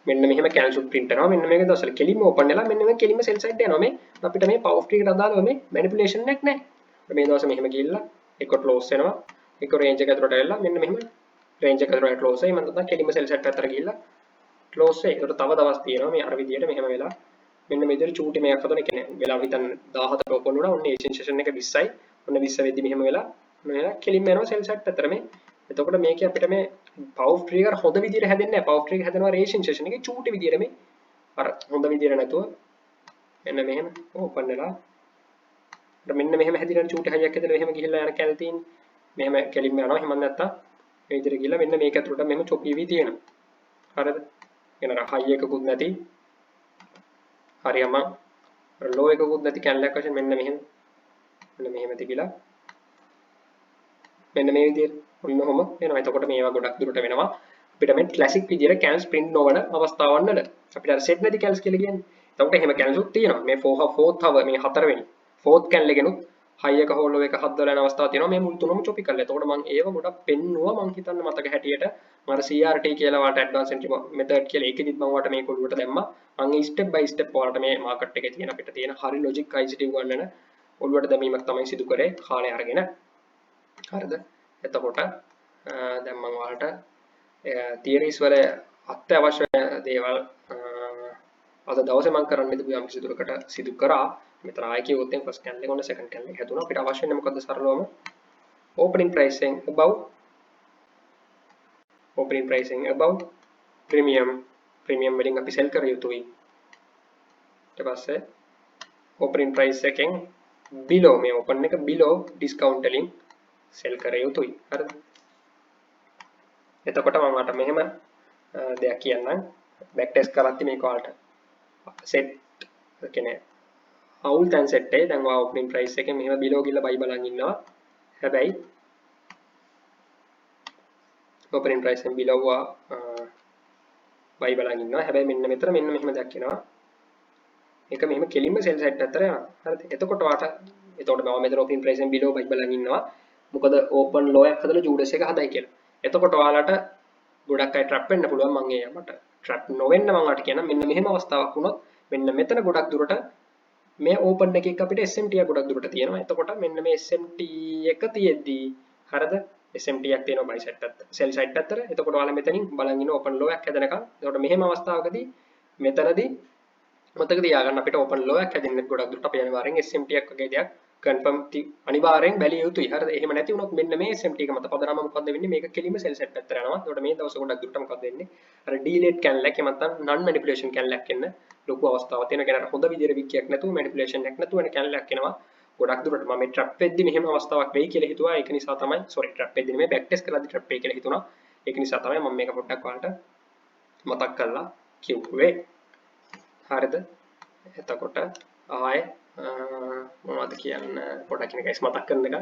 මෙන්න මෙහෙම කැන්සල් print කරනවා. මෙන්න මේක දැසල කෙලින්ම open වෙලා මෙන්න මේ කෙලින්ම sell side යනවා. මේ අපිට මේ power tree එකට අදාළව මේ manipulation එකක් නැහැ. මේ දවස් මෙහෙම ගිහිල්ලා එක close වෙනවා. එක range එක ඇතුළට ඇවිල්ලා මෙන්න මෙහෙම range එක ඇතුළට close වෙයි. මම නැත්නම් කෙලින්ම sell side පැත්තට ගිහිල්ලා close වෙයි. ඒකට තව දවස් තියෙනවා. මේ අර විදියට මෙහෙම වෙලා මෙන්න මේ විදියට චූටි මේක හදන කියන්නේ වෙලාව හිතන්න 17ට open වුණා. ඔන්න ඒෂන් සෙෂන් එක 20යි. ඔන්න 20 වෙද්දි මෙහෙම වෙලා මෙහෙම කෙලින්ම යනවා sell side පැත්තට මේ. එතකොට මේකේ අපිට මේ power trigger හොඳ විදියට හැදෙන්නේ නැහැ. power trigger හැදෙනවා රේෂන් සෙෂන් එකේ චූටි විදියට මේ අර හොඳ විදියට නැතුව මෙන්න මෙහෙම open වෙලා මෙන්න මෙහෙම හැදිලා චූටි හයියක් ඇදලා මෙහෙම ගිහිල්ලා යන කැල තියෙන්නේ. මෙහෙම කෙලින්ම යනවා. එහෙම නැත්නම් මේ විදිහට ගිහිල්ලා මෙන්න මේක ඇතුළට මෙහෙම චොප් වෙවි තියෙනවා. හරිද? එනර හයි එකකුත් නැති හරියම ලෝ එකකුත් නැති කැලලක් වශයෙන් මෙන්න මෙහෙම තිබිලා මෙන්න මේ විදිහට ඔන්නෝම එනවා. එතකොට මේවා ගොඩක් දුරට වෙනවා. අපිට මේ ක්ලාසික් විදිහට කැල්ස් print නොවන අවස්ථාවන් වල අපිට අර set නැති කැල්ස් කියලා කියන්නේ. එතකොට එහෙම කැල්ස් උත් තියෙනවා. මේ 4th hour මේ 4 වෙනි 4th කැල් එකෙනුත් high එක හෝල් එක හදලා යන අවස්ථාවක් තියෙනවා. මේ මුල් තුනම චොපි කරලා. එතකොට මම ඒව ගොඩක් පෙන්නුවා මම හිතන්නේ මතක හැටියට මම CRT කියලා වාට advanced entry method කියලා ඒකෙදිත් මම වාට මේක ඔළුවට දැම්මා. මම step by step වාට මේ මාකට් එකේ තියෙන අපිට තියෙන හරි logic ICT උගන්වන ඔළුවට දැමීමක් තමයි සිදු කරේ කාලය අරගෙන. හරිද? එතකොට දැන් මම ඔයාලට theories වල අත්‍යවශ්‍ය දේවල් අද දවසේ මම කරන්න ඉදපු යම් කිසි දුරකට සිදු කරා. මෙතන ආයෙ කිව්වොත් එම් ෆස්ට් කැන්ඩල් එක ඔන්න සෙකන්ඩ් කැන්ඩල් එක හැදුණා. අපිට අවශ්‍ය වෙන්නේ මොකද්ද? සරලවම opening pricing above premium වලින් අපි sell කර යුතුයි. ඊට පස්සේ opening price එකෙන් below මේ open එක below discount වලින් sell කර යුතුයි. හරිද? එතකොට මම මට මෙහෙම දෙයක් කියන්නම්. back test කරද්දි මේක ඔයාලට set කියන්නේ අවුල් තැන් set එකේ දැන් ඔයා opening price එකේ මෙහෙම below ගිහලා buy බලන් ඉන්නවා. හැබැයි opening price එකෙන් below buy බලන් ඉන්නවා. හැබැයි මෙන්න මෙතන මෙන්න මෙහෙම දෙයක් එනවා. මේක මෙහෙම කෙලින්ම sell side පැත්තට යනවා. හරිද? එතකොට මම මෙතන opening price එකෙන් below buy බලන් ඉන්නවා. මොකද open low එකක් හදලා Judas එක හදයි කියලා. එතකොට ඔයාලට ගොඩක් අය trap වෙන්න පුළුවන්. මම මට trap නොවෙන්න මම ඔයාලට කියනවා මෙන්න මෙහෙම අවස්ථාවක් වුණොත් මෙන්න මෙතන ගොඩක් දුරට මේ open එකක අපිට SMT එක ගොඩක් දුරට තියෙනවා. එතකොට මෙන්න මේ SMT එක තියෙද්දී හරිද? SMT එකක් තියෙනවා buy side පැත්ත. sell side පැත්තට. එතකොට ඔයාලා මෙතනින් බලන් ඉන්න open low එකක් හැදෙනකම්. එතකොට මෙහෙම අවස්ථාවකදී මෙතනදී මතක තියාගන්න අපිට open low එකක් හැදෙන්න ගොඩක් දුරට අපි අනිවාර්යෙන් SMT එකක් වගේ දෙයක් confirm අනිවාර්යෙන් බැලිය යුතුයි. හරිද? එහෙම නැති වුණොත් මෙන්න මේ SMT එක මත පදනම මොකද්ද වෙන්නේ? මේක කෙලින්ම sell side පැත්තට යනවා. එතකොට මේ දවස් ගොඩක් දුරට මොකද්ද වෙන්නේ? අර delayed candle එකක් නැත්නම් non manipulation candle එකක් එන්න ලොකු අවස්ථාවක් තියෙනවා. කියන්නේ හොඳ විදිහට වික්කයක් නැතුව manipulation එකක් නැතුව වෙන candle එකක් එනවා. ගොඩක් දුරට මම මේ trap වෙද්දි මෙහෙම අවස්ථාවක් වෙයි කියලා හිතුවා. ඒක නිසා තමයි trap වෙද්දි නෙමෙයි back test කරද්දි trap වෙයි කියලා හිතුණා. ඒක නිසා තමයි මම මේක පොඩ්ඩක් ඔයාලට මතක් කරලා කිව්වේ. හරිද? එතකොට ආයේ මොනවද කියන්න පොඩ්ඩක් ඉන්න guys මතක් කරන එක.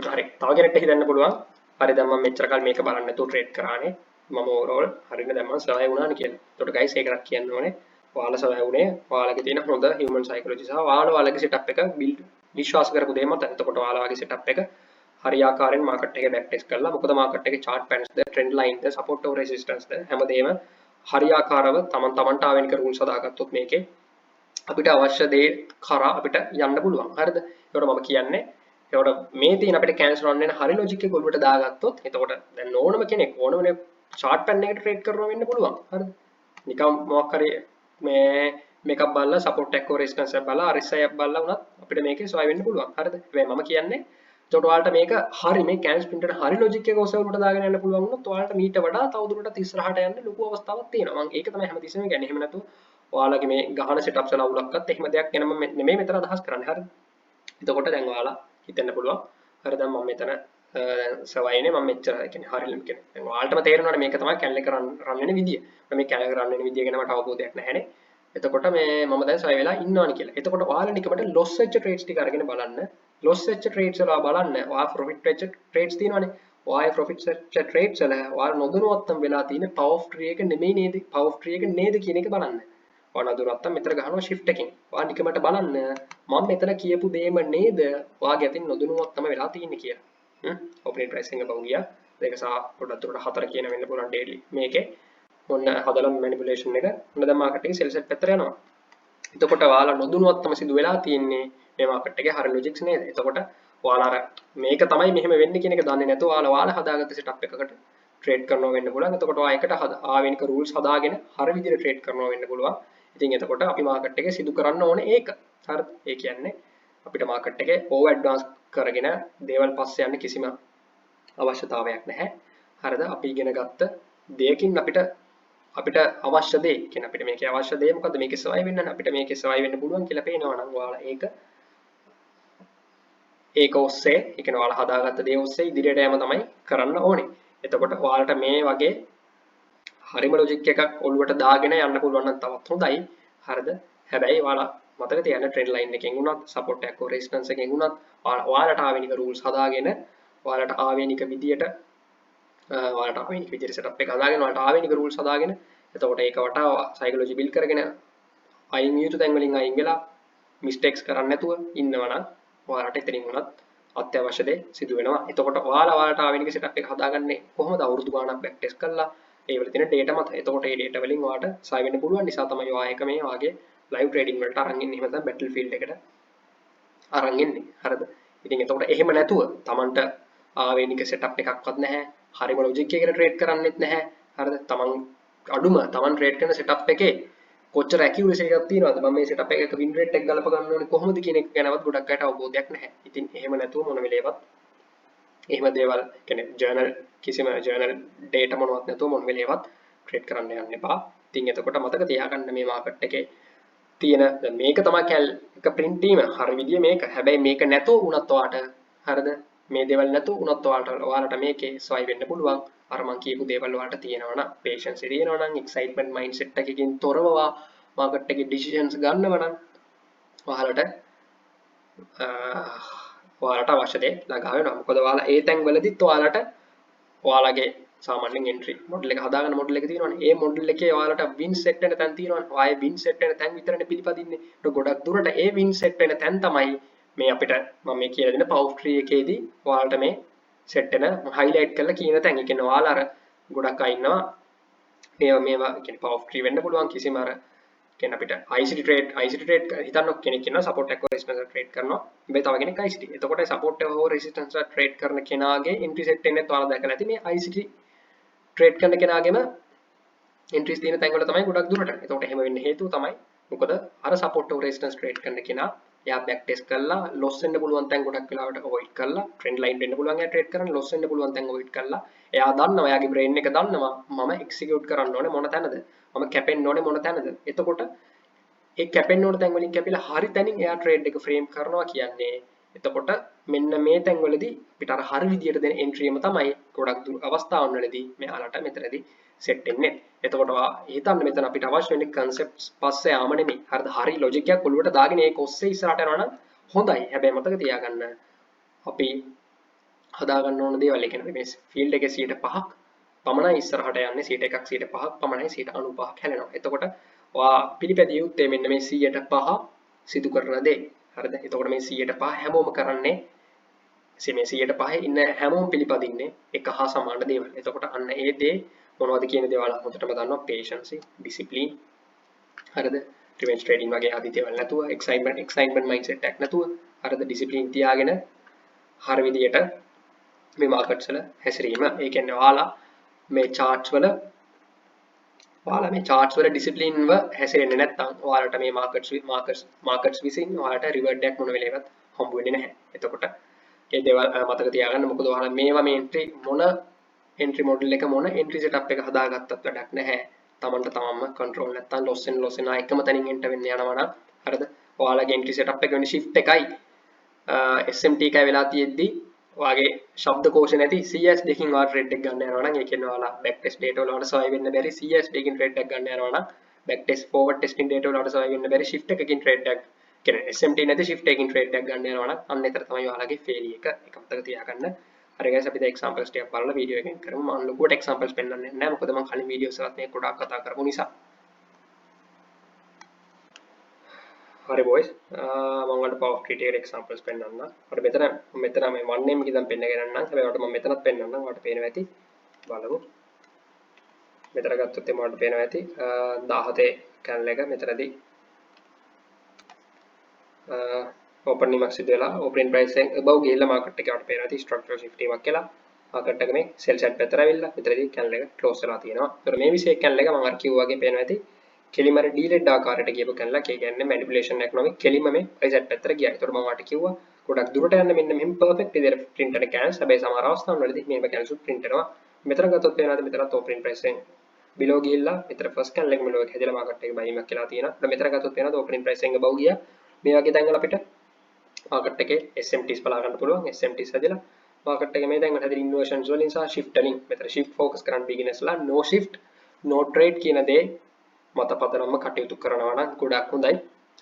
හරි. තව කෙනෙක්ට හිතන්න පුළුවන්. හරි දැන් මම මෙච්චර කල් මේක බලන්න නැතුව ට්‍රේඩ් කරානේ. මම ඕවරෝල් හරියට දැන් මම සවය වුණානේ කියලා. එතකොට guys ඒකක් කියන්න ඕනේ. ඔයාලා සවය වුණේ ඔයාලගේ තියෙන හොඳ human psychology සහ ඔයාලගේ setup එක build විශ්වාස කරපු දේ මත. එතකොට ඔයාලගේ setup එක හරියාකාරයෙන් market එකේ back test කරලා මොකද market එකේ chart patterns the trend line the support or resistance ද හැමදේම හරියාකාරව තමන්ට ආවෙනික rules හදාගත්තොත් මේකේ අපිට අවශ්‍ය දේ කරා අපිට යන්න පුළුවන්. හරිද? ඒකට මම කියන්නේ ඒකට මේ තියෙන අපිට cancel run වෙන හරි logic එක ඔළුවට දාගත්තොත් එතකොට දැන් ඕනම කෙනෙක් ඕනම chart pattern එකට trade කරනවා වෙන්න පුළුවන්. හරිද? නිකම් මොකක් හරි මේකක් බලලා support එක resistance එක බලලා RSI එක බලලා වුණත් අපිට මේකේ සොය වෙන්න පුළුවන්. හරිද? හැබැයි මම කියන්නේ එතකොට ඔයාලට මේක හරි මේ cancel print එකට හරි logic එක ඔසවලට දාගෙන යන්න පුළුවන් වුණොත් ඔයාලට මීට වඩා තවදුරටත් ඉස්සරහට යන්න ලොකු අවස්ථාවක් තියෙනවා. මම ඒක තමයි හැමතිස්සෙම කියන්නේ. එහෙම නැතුව ඔයාලගේ මේ ගහන setups වල අවුලක්වත් එහෙම දෙයක් වෙන මම නෙමෙයි මෙතන අදහස් කරන්නේ. හරිද? එතකොට දැන් ඔයාලා හිතන්න පුළුවන්. හරි දැන් මම මෙතන සවයිනේ මම මෙච්චර කියන්නේ හරියම කියන්නේ. දැන් ඔයාලටම තේරෙනවනේ මේක තමයි කැලේ එක රන් වෙන විදිය. මේ කැලේ එක රන් වෙන විදිය ගැන මට අවබෝධයක් නැහැනේ. එතකොට මේ මම දැන් සවය වෙලා ඉන්නවනේ කියලා. එතකොට ඔයාලා නිකමට loss වෙච්ච trades ටික අරගෙන බලන්න. loss වෙච්ච trades වල බලන්න. ඔයා profit වෙච්ච trades තියෙනවනේ. ඔයා profit වෙච්ච trades වල ඔයාලා නොදැනුවත්වම් වෙලා තියෙන power of tree එක නෙමෙයි නේද? power of tree එක නේද කියන එක බලන්න. ඔයාලා නදුරත්තම් මෙතන ගහනවා shift එකකින්. ඔයා නිකමට බලන්න මම මෙතන කියපු දේම නේද? ඔයාගේ අතින් නොදැනුවත්වම වෙලා තියෙන්නේ කියලා. opening pricing එක බංගියා. ඒක සහ පොඩක් දුරට 4 කියන වෙන්න පුළුවන් daily. මේකේ ඔන්න හදලා manipulation එක ඔන්න දැන් market එකේ sell set පැත්තට යනවා. එතකොට ඔයාලා නොදැනුවත්වම සිදු වෙලා තියෙන්නේ මේ market එකේ හරිය logics නේද? එතකොට ඔයාලා අර මේක තමයි මෙහෙම වෙන්නේ කියන එක දන්නේ නැතුව ඔයාලා හදාගත්ත setup එකකට trade කරනවා වෙන්න පුළුවන්. එතකොට ඔයා එකට ආවෙනික rules හදාගෙන හරිය විදිහට trade කරනවා වෙන්න පුළුවන්. ඉතින් එතකොට අපි market එකේ සිදු කරන්න ඕනේ ඒක. හරිද? ඒ කියන්නේ අපිට market එකේ over advance කරගෙන දේවල් පස්සේ යන්න කිසිම අවශ්‍යතාවයක් නැහැ. හරිද? අපි ඉගෙන ගත්ත දෙයකින් අපිට අවශ්‍ය දේ කියන්නේ අපිට මේකේ අවශ්‍ය දේ මොකද්ද? මේකේ සවයි වෙන්න අපිට මේකේ සවයි වෙන්න පුළුවන් කියලා පේනවා නම් ඔයාලා ඒක ඒක ඔස්සේ ඒ කියන්නේ ඔයාලා හදාගත්ත දේ ඔස්සේ ඉදිරියට යෑම තමයි කරන්න ඕනේ. එතකොට ඔයාලට මේ වගේ හරිම ලොජික් එකක් ඔළුවට දාගෙන යන්න පුළුවන් නම් තවත් හොඳයි. හරිද? හැබැයි ඔයාලා මතක තියාගන්න ට්‍රෙන්ඩ් ලයින් එකෙන් උනත් සපෝට් එකක් හෝ රෙසිස්ටන්ස් එකෙන් උනත් ඔයාලට ආවෙනික රූල්ස් හදාගෙන ඔයාලට ආවෙනික විදියට සෙටප් එක හදාගෙන ඔයාලට ආවෙනික රූල්ස් හදාගෙන එතකොට ඒක වටා සයිකොලොජි බිල්ඩ් කරගෙන අයින් යුතු තැන් වලින් අයින් වෙලා මිස්ටේක්ස් කරන්නේ නැතුව ඉන්නවනම් ඔයාලට එතනින් උනත් අත්‍යවශ්‍ය දේ සිදු වෙනවා. එතකොට ඔයාලට ආවෙනික සෙටප් එක හදාගන්නේ කොහොමද? අවුරුදු ගාණක් බෑක් ටෙස්ට් කරලා ඒ වල තියෙන data මත. එතකොට මේ data වලින් ඔයාලට සයි වෙන්න පුළුවන් නිසා තමයි ඔයා එක මේ වාගේ live trading වලට අරන් ඉන්නේ. එහෙම නැත්නම් battlefield එකට අරන් ඉන්නේ. හරිද? ඉතින් එතකොට එහෙම නැතුව Tamanට ආවේනික setup එකක්වත් නැහැ. හරිම logic එකකට trade කරන්නෙත් නැහැ. හරිද? Taman trade කරන setup එකේ කොච්චර accuracy එකක් තියෙනවද? මම මේ setup එකක win rate එක ගලප ගන්න ඕනේ කොහොමද කියන එක ගැනවත් ගොඩක් අයට අවබෝධයක් නැහැ. ඉතින් එහෙම නැතුව මොන වෙලේවත් එහෙම දේවල් කියන්නේ ජර්නල් කිසිම ජර්නල් data මොනවත් නැතුව මොන වෙලේවත් trade කරන්න යන්න එපා. ඉතින් එතකොට මතක තියාගන්න මේ මාකට් එකේ තියෙන මේක තමයි කැල් එක print වීම හරි විදිය මේක. හැබැයි මේක නැතුව උනත් ඔයාලට හරිද? මේ දේවල් නැතුව උනත් ඔයාලට මේකේ swipe වෙන්න පුළුවන්. අර මං කියපු දේවල් වලට තියෙනවා නම් patience තියෙනවා නම් excitement mindset එකකින් තොරව මාකට් එකේ decisions ගන්නවා නම් ඔයාලට අවශ්‍ය දේ ළඟා වෙනවා. මොකද ඔයාලා ඒ තැන් වලදීත් ඔයාලගේ සාමාන්‍යයෙන් entry model එක හදාගන්න model එක තියෙනවනේ. ඒ model එකේ ඔයාලට win set වෙන තැන් තියෙනවනේ. ඔයාලා win set වෙන තැන් විතරනේ පිළිපදින්නේ. ඒක ගොඩක් දුරට ඒ win set වෙන තැන් තමයි මේ අපිට මම මේ කියලා දෙන power tree එකේදී ඔයාලට මේ set වෙන highlight කරලා කියන තැන්. ඒ කියන්නේ ඔයාලා අර ගොඩක් අය ඉන්නවා මේවා කියන්නේ power tree වෙන්න පුළුවන් කිසිම අර කියන්නේ අපිට ICT trade හිතන්න කෙනෙක් ඉන්නවා support එක resistance trade කරනවා. හැබැයි තව කෙනෙක් ICT. එතකොට support එක හෝ resistance trade කරන කෙනාගේ entry set වෙන්නේ ඔයාලා දැකලා ඇති මේ ICT trade කරන කෙනාගේම entries තියෙන තැන් වල තමයි ගොඩක් දුරට. එතකොට එහෙම වෙන්න හේතුව තමයි මොකද අර support එක resistance trade කරන කෙනා එයා back test කරලා loss වෙන්න පුළුවන් තැන් ගොඩක් වෙලාවට avoid කරලා trend line වෙන්න පුළුවන් එයා trade කරන්න loss වෙන්න පුළුවන් තැන් avoid කරලා එයා දන්නවා එයාගේ brain එක දන්නවා මම execute කරන්න ඕනේ මොන තැනද මම කැපෙන්න ඕනේ මොන තැනද එතකොට ඒ කැපෙන්න ඕන තැන් වලින් කැපිලා හරි තැනින් එයා trade එක frame කරනවා කියන්නේ එතකොට මෙන්න මේ තැන් වලදී අපිට අර හරි විදියට දෙන entry එක තමයි ගොඩක් දුර අවස්ථාවන් වලදී මෙයාලට මෙතනදී set වෙන්නේ. එතකොට හිතන්න මෙතන අපිට අවශ්‍ය වෙන්නේ concepts පස්සේ යාම නෙමෙයි. හරිද? හරි logic එකක් ඔළුවට දාගෙන ඒක ඔස්සේ ඉස්සරහට යනවා නම් හොඳයි. හැබැයි මතක තියාගන්න අපි හදාගන්න ඕන දේවල් ඒ කියන්නේ මේ field එකේ 5ක් පමණයි ඉස්සරහට යන්නේ 1%ක් 5ක් පමණයි 95ක් හැලෙනවා. එතකොට ඔයා පිළිපැදිය යුත්තේ මෙන්න මේ 105 සිදු කරන දේ. හරිද? එතකොට මේ 105 හැමෝම කරන්නේ මේ 105 ඉන්න හැමෝම පිළිපදින්නේ එක හා සමාන දේවල්. එතකොට අන්න ඒ දේ මොනවද කියන දේවල් හොඳටම දන්නවා patience, discipline. හරිද? revenge trading වගේ ආදී දේවල් නැතුව excitement mindset එකක් නැතුව හරිද? discipline තියාගෙන හරිය විදියට මේ markets වල හැසිරීම. ඒ කියන්නේ ඔයාලා මේ charts වල discipline ව හැසිරෙන්නේ නැත්නම් ඔයාලට මේ markets විසින් ඔයාලට reward එකක් මොන වෙලේවත් හම්බ වෙන්නේ නැහැ. එතකොට ඒ දේවල් මතක තියාගන්න මොකද ඔයාලා මේවා මේ entry model එක මොන entry setup එක හදාගත්තත් වැඩක් නැහැ. තමන්ට තමන්ම control නැත්නම් loss වෙන එකම තැනින් enter වෙන්න යනවා නම් හරිද? ඔයාලගේ entry setup එක වෙන්නේ shift එකයි SMT එකයි වෙලා තියෙද්දි ඔයාගේ ශබ්දකෝෂ නැති CS දෙකකින් ඔයාලා trade එක ගන්න යනවා නම් ඒ කියන්නේ ඔයාලා back test data වල ඔයාලට survive වෙන්න බැරි CS දෙකකින් trade එක ගන්න යනවා නම් back test forward testing data වල ඔයාලට survive වෙන්න බැරි shift එකකින් trade එක කියන්නේ SMT නැති shift එකකින් trade එකක් ගන්න යනවා නම් අන්න ඒතර තමයි ඔයාලගේ failure එක මතක තියාගන්න. හරි guys අපි දැන් examples ටිකක් බලලා වීඩියෝ එකෙන් කරමු. මම ලොකුවට examples පෙන්නන්නේ නැහැ මොකද මම කලින් වීඩියෝස් වලත් මේක ගොඩාක් කතා කරපු නිසා. හරි boys මම ඔයාලට power tree එකේ examples පෙන්නන්නම්. අපිට මෙතන මේ 1 name එක ඉඳන් පෙන්නගෙන යන්නම්. හැබැයි ඔයාලට මම මෙතනත් පෙන්නන්නම්. ඔයාලට පේනවා ඇති. බලමු. මෙතන ගත්තොත් එමේ ඔයාලට පේනවා ඇති 17 channel එක මෙතනදී opening mark සිදු වෙලා opening price එකෙන් above ගිහිල්ලා market එකේ අපිට පේනවා ඇති structural shift එකක් කියලා. market එක මේ sell side පැත්තට ඇවිල්ලා මෙතනදී channel එක close වෙලා තියෙනවා. ඒතර මේ විශේෂ channel එක මම අර කිව්වා වගේ පේනවා ඇති. කෙලිම අර ඩීලෙඩ් ආකාරයට ගියපු channel එක. ඒ කියන්නේ manipulation එකක් නෙවෙයි කෙලිම මේ price side පැත්තට ගියා. ඒතර මම වාට කිව්වා ගොඩක් දුරට යන්න මෙන්න මෙහෙම perfect විදිහට print කරන candles. හැබැයි සමහර අවස්ථාවල වලදී මේව candles print කරනවා. මෙතන ගත්තොත් පේනවාද මෙතනත් opening price එකෙන් below ගිහිල්ලා මෙතන first channel එක below එක හැදලා market එක බයිමක් කියලා තියෙනවා. මෙතන ගත්තොත් පේනවාද opening price එකෙන් above ගියා. මේ වගේ තැන්වල අපිට මාකට් එකේ SMTs බලා ගන්න පුළුවන්. SMTs හදලා මාකට් එකේ මේ දැන් හැදිරි ඉන්වර්ෂන්ස් වලින් සහ shift වලින් මෙතන shift focus කරන්න beginners ලා no shift no trade කියන දේ මත පදනම්ම කටයුතු කරනවා නම් ගොඩක් හොඳයි.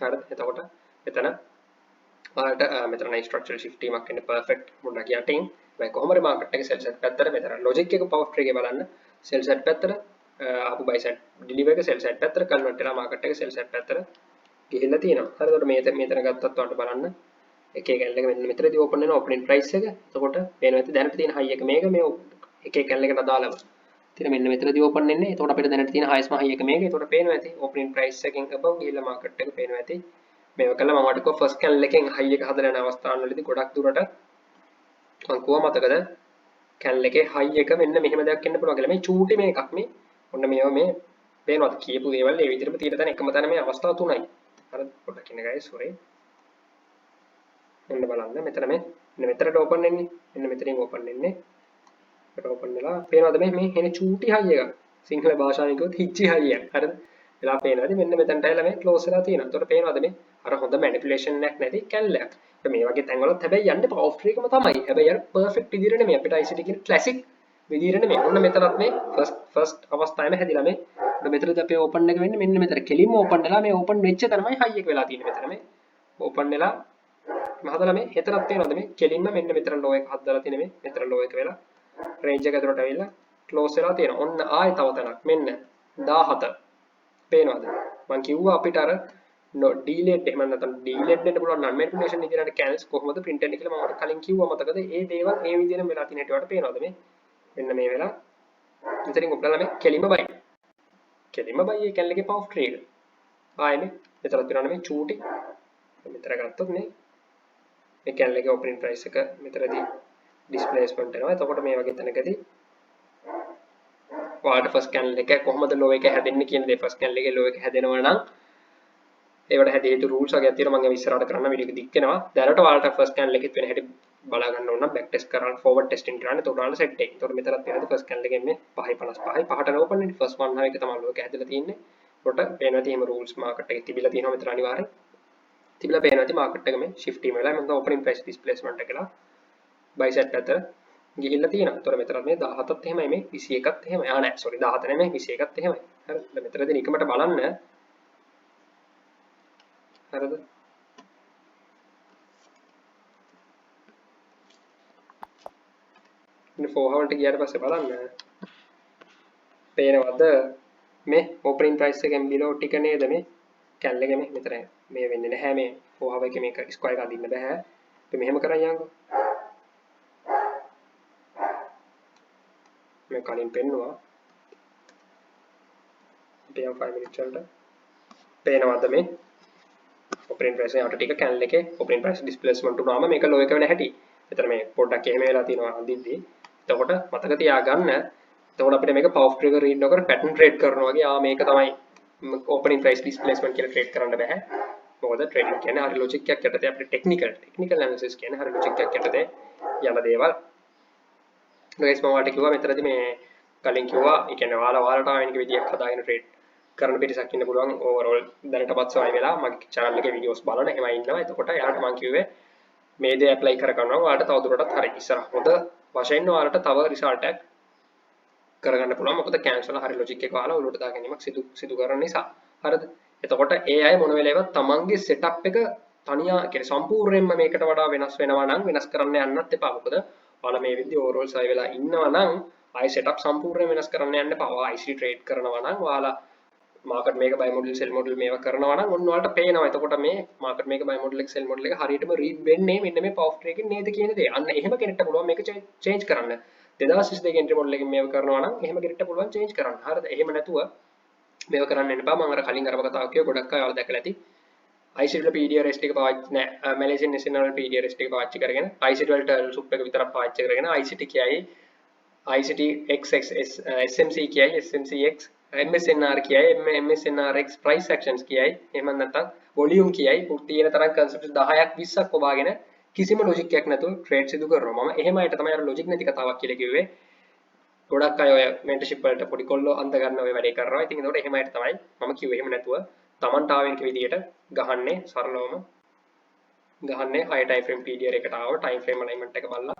හරිද? එතකොට මෙතන ඔයාලට මෙතන නයි ස්ට්‍රක්චරල් shift එකක් එන්න perfect මොඩක් යටින් මේ කොහොමද මාකට් එකේ sell set පැත්තට මෙතන logic එක power tree එකේ බලන්න sell set පැත්තට ආපු buy set deliver එක sell set පැත්තට convert වෙලා මාකට් එකේ sell set පැත්තට ගිහිල්ලා තියෙනවා. හරිද? මෙතන ගත්තත් ඔයාලට බලන්න එක එක කැන්ඩල් එක මෙන්න මෙතනදී open වෙනවා opening price එක. එතකොට පේනවා ඇති දැනට තියෙන high එක මේක මේ එක එක කැන්ඩල් එකට අදාළව. තියෙන මෙන්න මෙතනදී open වෙන්නේ. එතකොට අපිට දැනට තියෙන highest high එක මේක. එතකොට පේනවා ඇති opening price එකෙන් above ගිහිල්ලා market එක පේනවා ඇති. මේක කළා මම වටක first candle එකෙන් high එක හදලා යන අවස්ථාවවලදී ගොඩක් දුරට මම කොහොම මතකද candle එකේ high එක මෙන්න මෙහෙම දෙයක් එන්න පුළුවන් කියලා. මේ චූටි මේකක් මේ. ඔන්න මේව මේ පේනවාද කියපු දේවල් ඒ විදිහටම තියෙන තැන එකම තැන මේ අවස්ථාව තුනයි. හරිද? පොඩ්ඩක් ඉන්න guys sorry. මෙන්න බලන්න මෙතන මෙන්න මෙතනට ඕපන් වෙන්නේ මෙන්න මෙතනින් ඕපන් වෙන්නේ මෙතන ඕපන් වෙලා පේනවද මේ එන චූටි හයි එක සිංහල භාෂාවෙන් කිව්වොත් හිච්චි හයි එක හරිද එලා පේනවද මෙන්න මෙතනට ඇවිල්ලා මේ ක්ලෝස් වෙලා තියෙනවා. එතකොට පේනවද මේ අර හොඳ මැනිපියුලේෂන් එකක් නැති කැල්ලයක්. මේ වගේ තැන්වලත් හැබැයි යන්නේ පවර් ට්‍රී එකම තමයි. හැබැයි අර පර්ෆෙක්ට් විදිහට නෙමෙයි අපිට ICT කියන ක්ලාසික් විදිහට නෙමෙයි. ඔන්න මෙතනත් මේ ෆස්ට් අවස්ථාවේම හැදිලා මේ මෙතනද අපේ ඕපන් එක වෙන්නේ මෙන්න මෙතන කෙලින්ම ඕපන් වෙලා මේ ඕපන් වෙච්ච තැනමයි හයි එක වෙලා තියෙන්නේ මෙතන මේ ඕපන් වෙලා මහදලා මේ හෙතරක් තියෙනවද මේ කෙලින්ම මෙන්න මෙතන ලෝ එක හදලා තියෙන මේ මෙතන ලෝ එක වෙලා රේන්ජ් එක ඇතුළට ඇවිල්ලා ක්ලෝස් වෙලා තියෙනවා. ඔන්න ආයෙ තව තැනක් මෙන්න 17 පේනවද? මම කිව්වා අපිට අර ඩීලෙට් එහෙම නැත්නම් ඩීලෙට් වෙන්න පුළුවන් නම් මැනිපියුලේෂන් ඉදිරියට කැන්ස් කොහොමද print වෙන්නේ කියලා මම කලින් කිව්වා මතකද? ඒ දේවල් මේ විදිහටම වෙලා තියෙන හැටි වලට පේනවද මේ? මෙන්න මේ වෙලා මෙතනින් ඔබලා මේ කෙලින්ම බයි. කෙලින්ම බයි ඒ කැල් එකේ පවර් ට්‍රී එක. ආයෙ මේ මෙතන තියෙනවා මේ චූටි මෙතන ගත්තොත් මේ මේ කැල් එකේ ඕපනින් ප්‍රයිස් එක මෙතනදී ඩිස්ප්ලේස්මන්ට් වෙනවා. එතකොට මේ වගේ තැනකදී ඔයාලට ෆස්ට් කැන්ඩල් එක කොහොමද ලෝ එක හැදෙන්නේ කියන දේ ෆස්ට් කැන්ඩල් එකේ ලෝ එක හැදෙනවා නම් ඒවට හැදිය යුතු රූල්ස් වගේ තියෙනවා. මම ඉස්සරහට කරන්න වීඩියෝ එක දික් වෙනවා. දැනට ඔයාලට ෆස්ට් කැන්ඩල් එකෙත් වෙන හැටි බලා ගන්න ඕන නම් බෑක් ටෙස්ට් කරන්න ෆෝවර්ඩ් ටෙස්ටිං කරන්න. එතකොට ඔයාලට සෙට් එක. එතකොට මෙතනත් තියෙනවා ෆස්ට් කැන්ඩල් එකෙන් මේ 5.55 පහට ඕපන් වෙන්නේ ෆස්ට් වන් හාව එක තමයි ලෝ එක හැදලා තියෙන්නේ. එතකොට පේනවා තියෙන රූල්ස් මාකට් එකේ තිබිලා තියෙනවා මෙතන අනිවාර්යෙන්. තිබිලා පේනවා තියෙන මාකට් එක මේ shift වීම වෙලා මම ඕපනින් ප්‍රයිස් ඩිස්ප්ලේස්මන්ට් එක කියලා buy set පැත්තට ගිහිල්ලා තියෙනවා. එතකොට මෙතනත් මේ 17ත් එහෙමයි මේ 21ත් එහෙමයි. ආ නෑ sorry 17 නෙමෙයි 21ත් එහෙමයි. හරිද? මෙතනදී නිකමට බලන්න. හරිද? ඉතින් 4 hour-ට ගියාට පස්සේ බලන්න. පේනවද මේ ඕපනින් ප්‍රයිස් එකෙන් below ටික නේද මේ කැල් එකේ මේ මෙතන මේ වෙන්නේ නැහැ මේ 4 hour එකේ මේක ස්ක්වයර් එක අදින්න බෑ. අපි මෙහෙම කරන් යන්නකෝ. मैं कलिන් පෙන්නවා PM 5 minutes වලට පේනවද මේ ඔපනින් ප්‍රයිස් එක යට ටික කැන්ඩල් එකේ ඔපනින් ප්‍රයිස් ඩිස්ප්ලේස්මන්ට් උනාම මේක ලෝ එක වෙන හැටි. එතන මේ පොඩ්ඩක් එහෙම වෙලා තියෙනවා අඳිද්දී. එතකොට මතක තියාගන්න. එතකොට අපිට මේක පවර් ට්‍රිගර් රීඩ් නොකර පැටර්න් ට්‍රේඩ් කරනවා වගේ මේක තමයි ඔපනින් ප්‍රයිස් ඩිස්ප්ලේස්මන්ට් කියලා ට්‍රේඩ් කරන්න බෑ. මොකද ට්‍රේඩින් කියන්නේ හරි ලොජික් එකක් යටතේ අපිට ටෙක්නිකල් ඇනලිසිස් කියන්නේ හරි ලොජික් එකක් යටතේ යන දේවල්. guys මම ඔයාලට කිව්වා මෙතනදී මේ කලින් කිව්වා ඒ කියන්නේ ඔයාලට ආවෙනික විදියක් හදාගෙන ට්‍රේඩ් කරන පිරිසක් ඉන්න පුළුවන් ඕවරෝල් දැනටපත් සවයි වෙලා මගේ channel එකේ videos බලන එහෙම ඉන්නවා. එතකොට එයාලට මම කිව්වේ මේ දේ apply කර ගන්නවා ඔයාලට තවදුරටත් හරි ඉස්සරහ හොඳ වශයෙන් ඔයාලට තව result එකක් කරගන්න පුළුවන්. මොකද cancel හරි logic එක ඔයාලා ඔලුවට දා ගැනීමක් සිදු කරන නිසා. හරිද? එතකොට ඒ අය මොන වෙලාවෙවත් තමන්ගේ setup එක තනියා කියන්නේ සම්පූර්ණයෙන්ම මේකට වඩා වෙනස් වෙනවා නම් වෙනස් කරන්න යන්නත් එපා. මොකද ඔයාලා මේ විදිහ overall සවයි වෙලා ඉන්නවා නම් ආයි setup සම්පූර්ණයෙන් වෙනස් කරන්න යන්න එපා. ඔයා IC trade කරනවා නම් ඔයාලා market මේක buy model sell model මේවා කරනවා නම් ඔන්න ඔයාලට පේනවා. එතකොට මේ market මේක buy model එක sell model එක හරියටම read වෙන්නේ මෙන්න මේ power trade එකෙන් නේද කියන දේ. අන්න එහෙම කෙනෙක්ට පුළුවන් මේක change කරන්න. 2022 entry model එකෙන් මේව කරනවා නම් එහෙම කෙනෙක්ට පුළුවන් change කරන්න. හරිද? එහෙම නැතුව මේව කරන්න යන්න එපා. මම අර කලින් අරව කතාව කිව්ව ගොඩක් අය ඔයාලා දැකලා ඇති. ICT වල PDRS එක පාවිච්චි නෑ. Malaysian national PDRS එක පාවිච්චි කරගෙන ICT වලට සුප් එක විතරක් පාවිච්චි කරගෙන ICT කියයි ICT XXS SMC කියයි SMCX MSNR කියයි MSNRX price actions කියයි එහෙම නැත්නම් volume කියයි තියෙන තරම් concepts 10ක් 20ක් ඔබාගෙන කිසිම logic එකක් නැතුව trade සිදු කරනවා. මම එහෙම අයට තමයි අර logic නැති කතාවක් කියලා කිව්වේ. ගොඩක් අය ඔය mentorship වලට පොඩි කොල්ලෝ අඳ ගන්න ඔය වැඩේ කරනවා. ඉතින් ඒකට එහෙම අයට තමයි මම කිව්වේ එහෙම නැතුව Tamanට ආවෙනික විදියට ගහන්නේ සරලවම ගහන්නේ high time frame PDR එකට ආව time frame alignment එක බලලා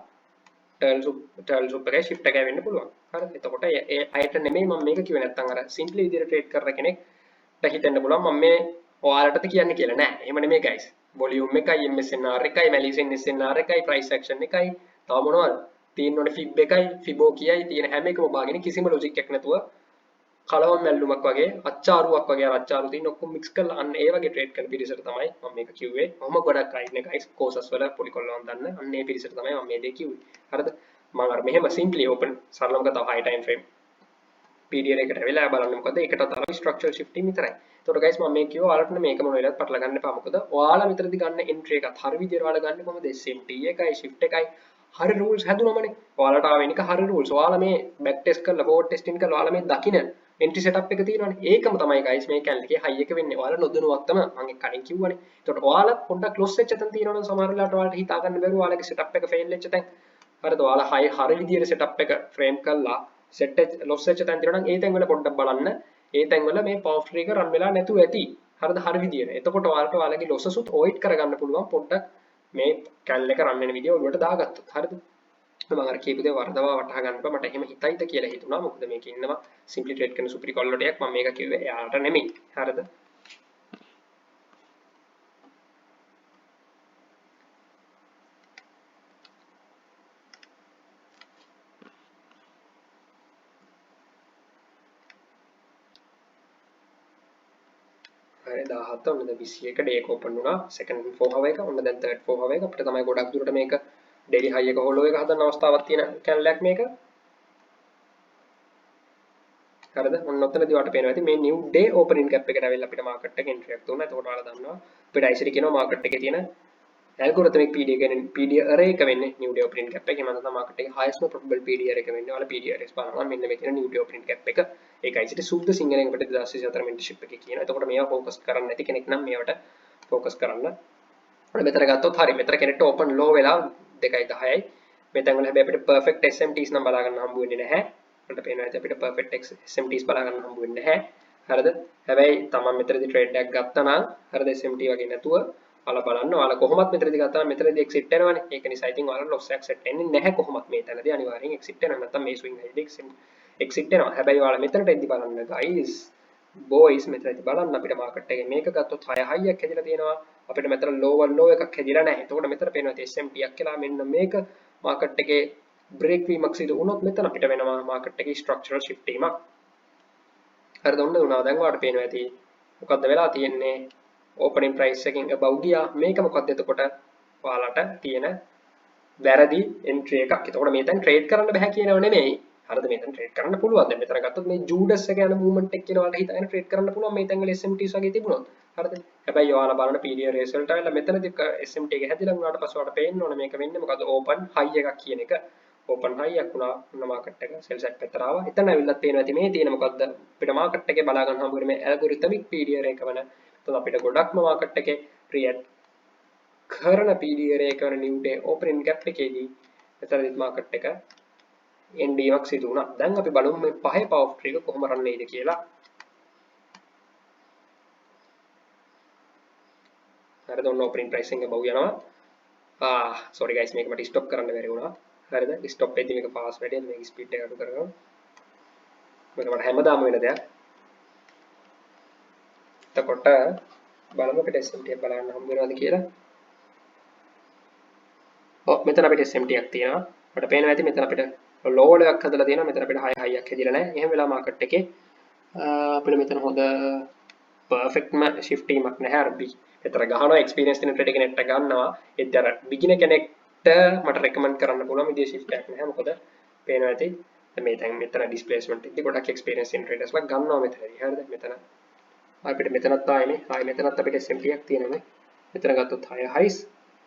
turn loop එකයි shift එකයි වෙන්න පුළුවන්. හරිද? එතකොට ඒ අයට නෙමෙයි මම මේක කිව්වේ නැත්තම් අර simply විදියට trade කරන කෙනෙක්ට හිතෙන්න පුළුවන් මම මේ ඔයාලටද කියන්නේ කියලා නෑ. එහෙම නෙමෙයි guys. volume එකයි MSNR එකයි Malicious SNR එකයි price action එකයි තව මොනවද? තියෙන්නේ fib එකයි fibo කියයි තියෙන හැම එකම බාගෙන කිසිම logic එකක් නැතුව කලවම් මැල්ලුමක් වගේ අච්චාරුවක් වගේ අර අච්චාරු තියෙන ඔක්කොම mix කරලා අන්න ඒ වගේ trade කරන පිරිසට තමයි මම මේක කිව්වේ. මම ගොඩක් අය ඉන්නේ guys courses වල පොඩි කොල්ලවන් දන්න. අන්න ඒ පිරිසට තමයි මම මේ දේ කිව්වේ. හරිද? මම අර මෙහෙම simply open සරලව ගත්තා high time frame PDR එකට වෙලා බලන්න මොකද ඒකට තරම් structural shifting විතරයි. එතකොට guys මම මේ කිව්වා ඔයාලට මේක මොන වෙලාවත් පටල ගන්න එපා. මොකද ඔයාලා විතරදී ගන්න entry එකත් හරි විදියට ඔයාලා ගන්න කොහමද SMT එකයි shift එකයි හරි rules හැදුනමනේ. ඔයාලට ආවෙ නික හරි rules. ඔයාලා මේ back test කරලා forward testing කරලා ඔයාලා මේ දකින්න entry setup එක තියෙනවානේ. ඒකම තමයි guys මේ channel එකේ high එක වෙන්නේ. ඔයාලා නොදැනුවත්වම මම කලින් කිව්වනේ. එතකොට ඔයාලා පොඩ්ඩක් close වෙච්ච තැන තියෙනවනම් සමහර වෙලාවට ඔයාලට හිතා ගන්න බැරුව ඔයාලගේ setup එක fail වෙච්ච තැන. හරිද? ඔයාලා හරි විදියට setup එක frame කරලා set loss වෙච්ච තැන තියෙනවා නම් ඒ තැන් වල පොඩ්ඩක් බලන්න. ඒ තැන් වල මේ power tree එක run වෙලා නැතුව ඇති. හරිද? හරි විදියට. එතකොට ඔයාලට ඔයාලගේ losses උත් avoid කරගන්න පුළුවන් පොඩ්ඩක් මේ channel එක run වෙන වීඩියෝ ඔළුවට දාගත්තොත්. හරිද? මම අර කියපු දේ වරදවා වටහා ගන්න බෑ. මට එහෙම හිතයිද කියලා හිතුණා. මොකද මේකේ ඉන්නවා simply trade කරන සුපිරි කොල්ලොටයක්. මම මේක කිව්වේ එයාට නෙමෙයි. හරිද? හරි 17 ඔන්න දැන් 21 day එක open වුණා. second 4 hour එක. ඔන්න දැන් third 4 hour එක. අපිට තමයි ගොඩක් දුරට මේක daily high එක hollow එක හදන්න අවස්ථාවක් තියෙන channel එකක් මේක. හරිද? ඔන්න ඔතනදී ඔයාලට පේනවා ඇති මේ new day opening gap එකට ඇවිල්ලා අපිට market එක entry එකක් දුන්නා. එතකොට ඔයාලා දන්නවා අපිට ICD කියනවා market එකේ තියෙන algorithmic PDR කියන්නේ PDR array එක වෙන්නේ new day opening gap එක. එහෙම නැත්නම් market එකේ highest probable PDR එක වෙන්නේ. ඔයාලා PDRs බලනවා මෙන්න මේ තියෙන new day opening gap එක. ඒක ICD සුද්ධ සිංහලෙන් අපිට 2024 mentorship එකේ කියනවා. එතකොට මේවා focus කරන්න නැති කෙනෙක් නම් මේවට focus කරන්න. ඔන්න මෙතන ගත්තොත් හරි. මෙතන කෙනෙක්ට open low වෙලා 2.10යි. මෙතන වල හැබැයි අපිට perfect SMTs නම් බලා ගන්න හම්බ වෙන්නේ නැහැ. අපිට පේනවා ඇති අපිට perfect SMTs බලා ගන්න හම්බ වෙන්නේ නැහැ. හරිද? හැබැයි තමන් මෙතනදී trade එකක් ගත්තා නම් හරිද SMT වගේ නැතුව ඔයාලා බලන්න ඔයාලා කොහොමත් මෙතනදී ගත්තා නම් මෙතනදී exit වෙනවනේ. ඒක නිසා ඉතින් ඔයාලා loss exit එන්නේ නැහැ කොහොමත් මේ තැනදී අනිවාර්යෙන් exit වෙනවා. නැත්නම් මේ swing high exit වෙනවා. හැබැයි ඔයාලා මෙතනට එද්දි බලන්න guys boys මෙතනදී බලන්න අපිට market එකේ මේක ගත්තොත් 6 high එකක් හැදිලා තියෙනවා. අපිට මෙතන low එකක් හැදිලා නැහැ. එතකොට මෙතන පේනවා SMT එකක් කියලා මෙන්න මේක market එකේ break වීමක් සිදු වුණොත් මෙතන අපිට වෙනවා market එකේ structural shift වීමක්. හරිද? ඔන්න දුනා. දැන් ඔයාලට පේනවා ඇති මොකද්ද වෙලා තියෙන්නේ? opening price එකකින් above ගියා. මේක මොකද්ද එතකොට? ඔයාලට තියෙන වැරදි entry එකක්. එතකොට මේතෙන් trade කරන්න බෑ කියනව නෙමෙයි. හරිද? මේතෙන් trade කරන්න පුළුවන්. දැන් මෙතන ගත්තොත් මේ Judas එක යන movement එක කියන ඔයාලට හිතාගෙන trade කරන්න පුළුවන් මේතෙන් වල SMTs වගේ තිබුණොත්. හරිද? හැබැයි ඔයාලා බලන PDR result වල මෙතනදී SMT එක හැදිලා වුණාට පස්සේ ඔයාලට පේන්න ඕන මේක වෙන්නේ මොකද්ද? open high එකක් කියන එක. open high එකක් වුණා ඔන්න market එක sell side පැත්තට ආවා. එතන ඇවිල්ලා තියෙනවා ඇති මේ තියෙන මොකද්ද? අපිට market එකේ බලා ගන්න හම්බ වෙන මේ algorithmic PDR එක වන. එතකොට අපිට ගොඩක්ම market එකේ react කරන PDR එක වන new day opening gap එකේදී මෙතනදිත් market එක end වීමක් සිදු වුණා. දැන් අපි බලමු මේ පහේ power tree එක කොහොම run වෙයිද කියලා. හරිද? ඔන්න opening pricing එක බහුව යනවා. sorry guys මේක මට stop කරන්න බැරි වුණා. හරිද? stop එකදී මේක fast වැඩි මේක speed එක අඩු කරගමු. මේක මට හැමදාම වෙන දෙයක්. එතකොට බලමු අපිට SMT එක බලන්න හම්බ වෙනවද කියලා. මෙතන අපිට SMT එකක් තියෙනවා. අපිට පේනවා ඇති මෙතන අපිට low එකක් හදලා තියෙනවා. මෙතන අපිට high එකක් හැදිලා නැහැ. එහෙම වෙලා market එකේ අපිට මෙතන හොඳ perfect shift වීමක් නැහැ. අර මෙතන ගහනවා experience තියෙන trader කෙනෙක්ට ගන්නවා. ඒත් අර beginner කෙනෙක්ට මට recommend කරන්න පුළුවන් විදිහේ shift එකක් නැහැ. මොකද පේනවා ඇති මේ දැන් මෙතන displacement එකදී ගොඩක් experience තියෙන traders ලා ගන්නවා මෙතනදී. හරිද? මෙතන අපිට මෙතනත් ආයේ ආයේ මෙතනත් අපිට SMT එකක් තියෙනවා. මෙතන ගත්තොත් high highs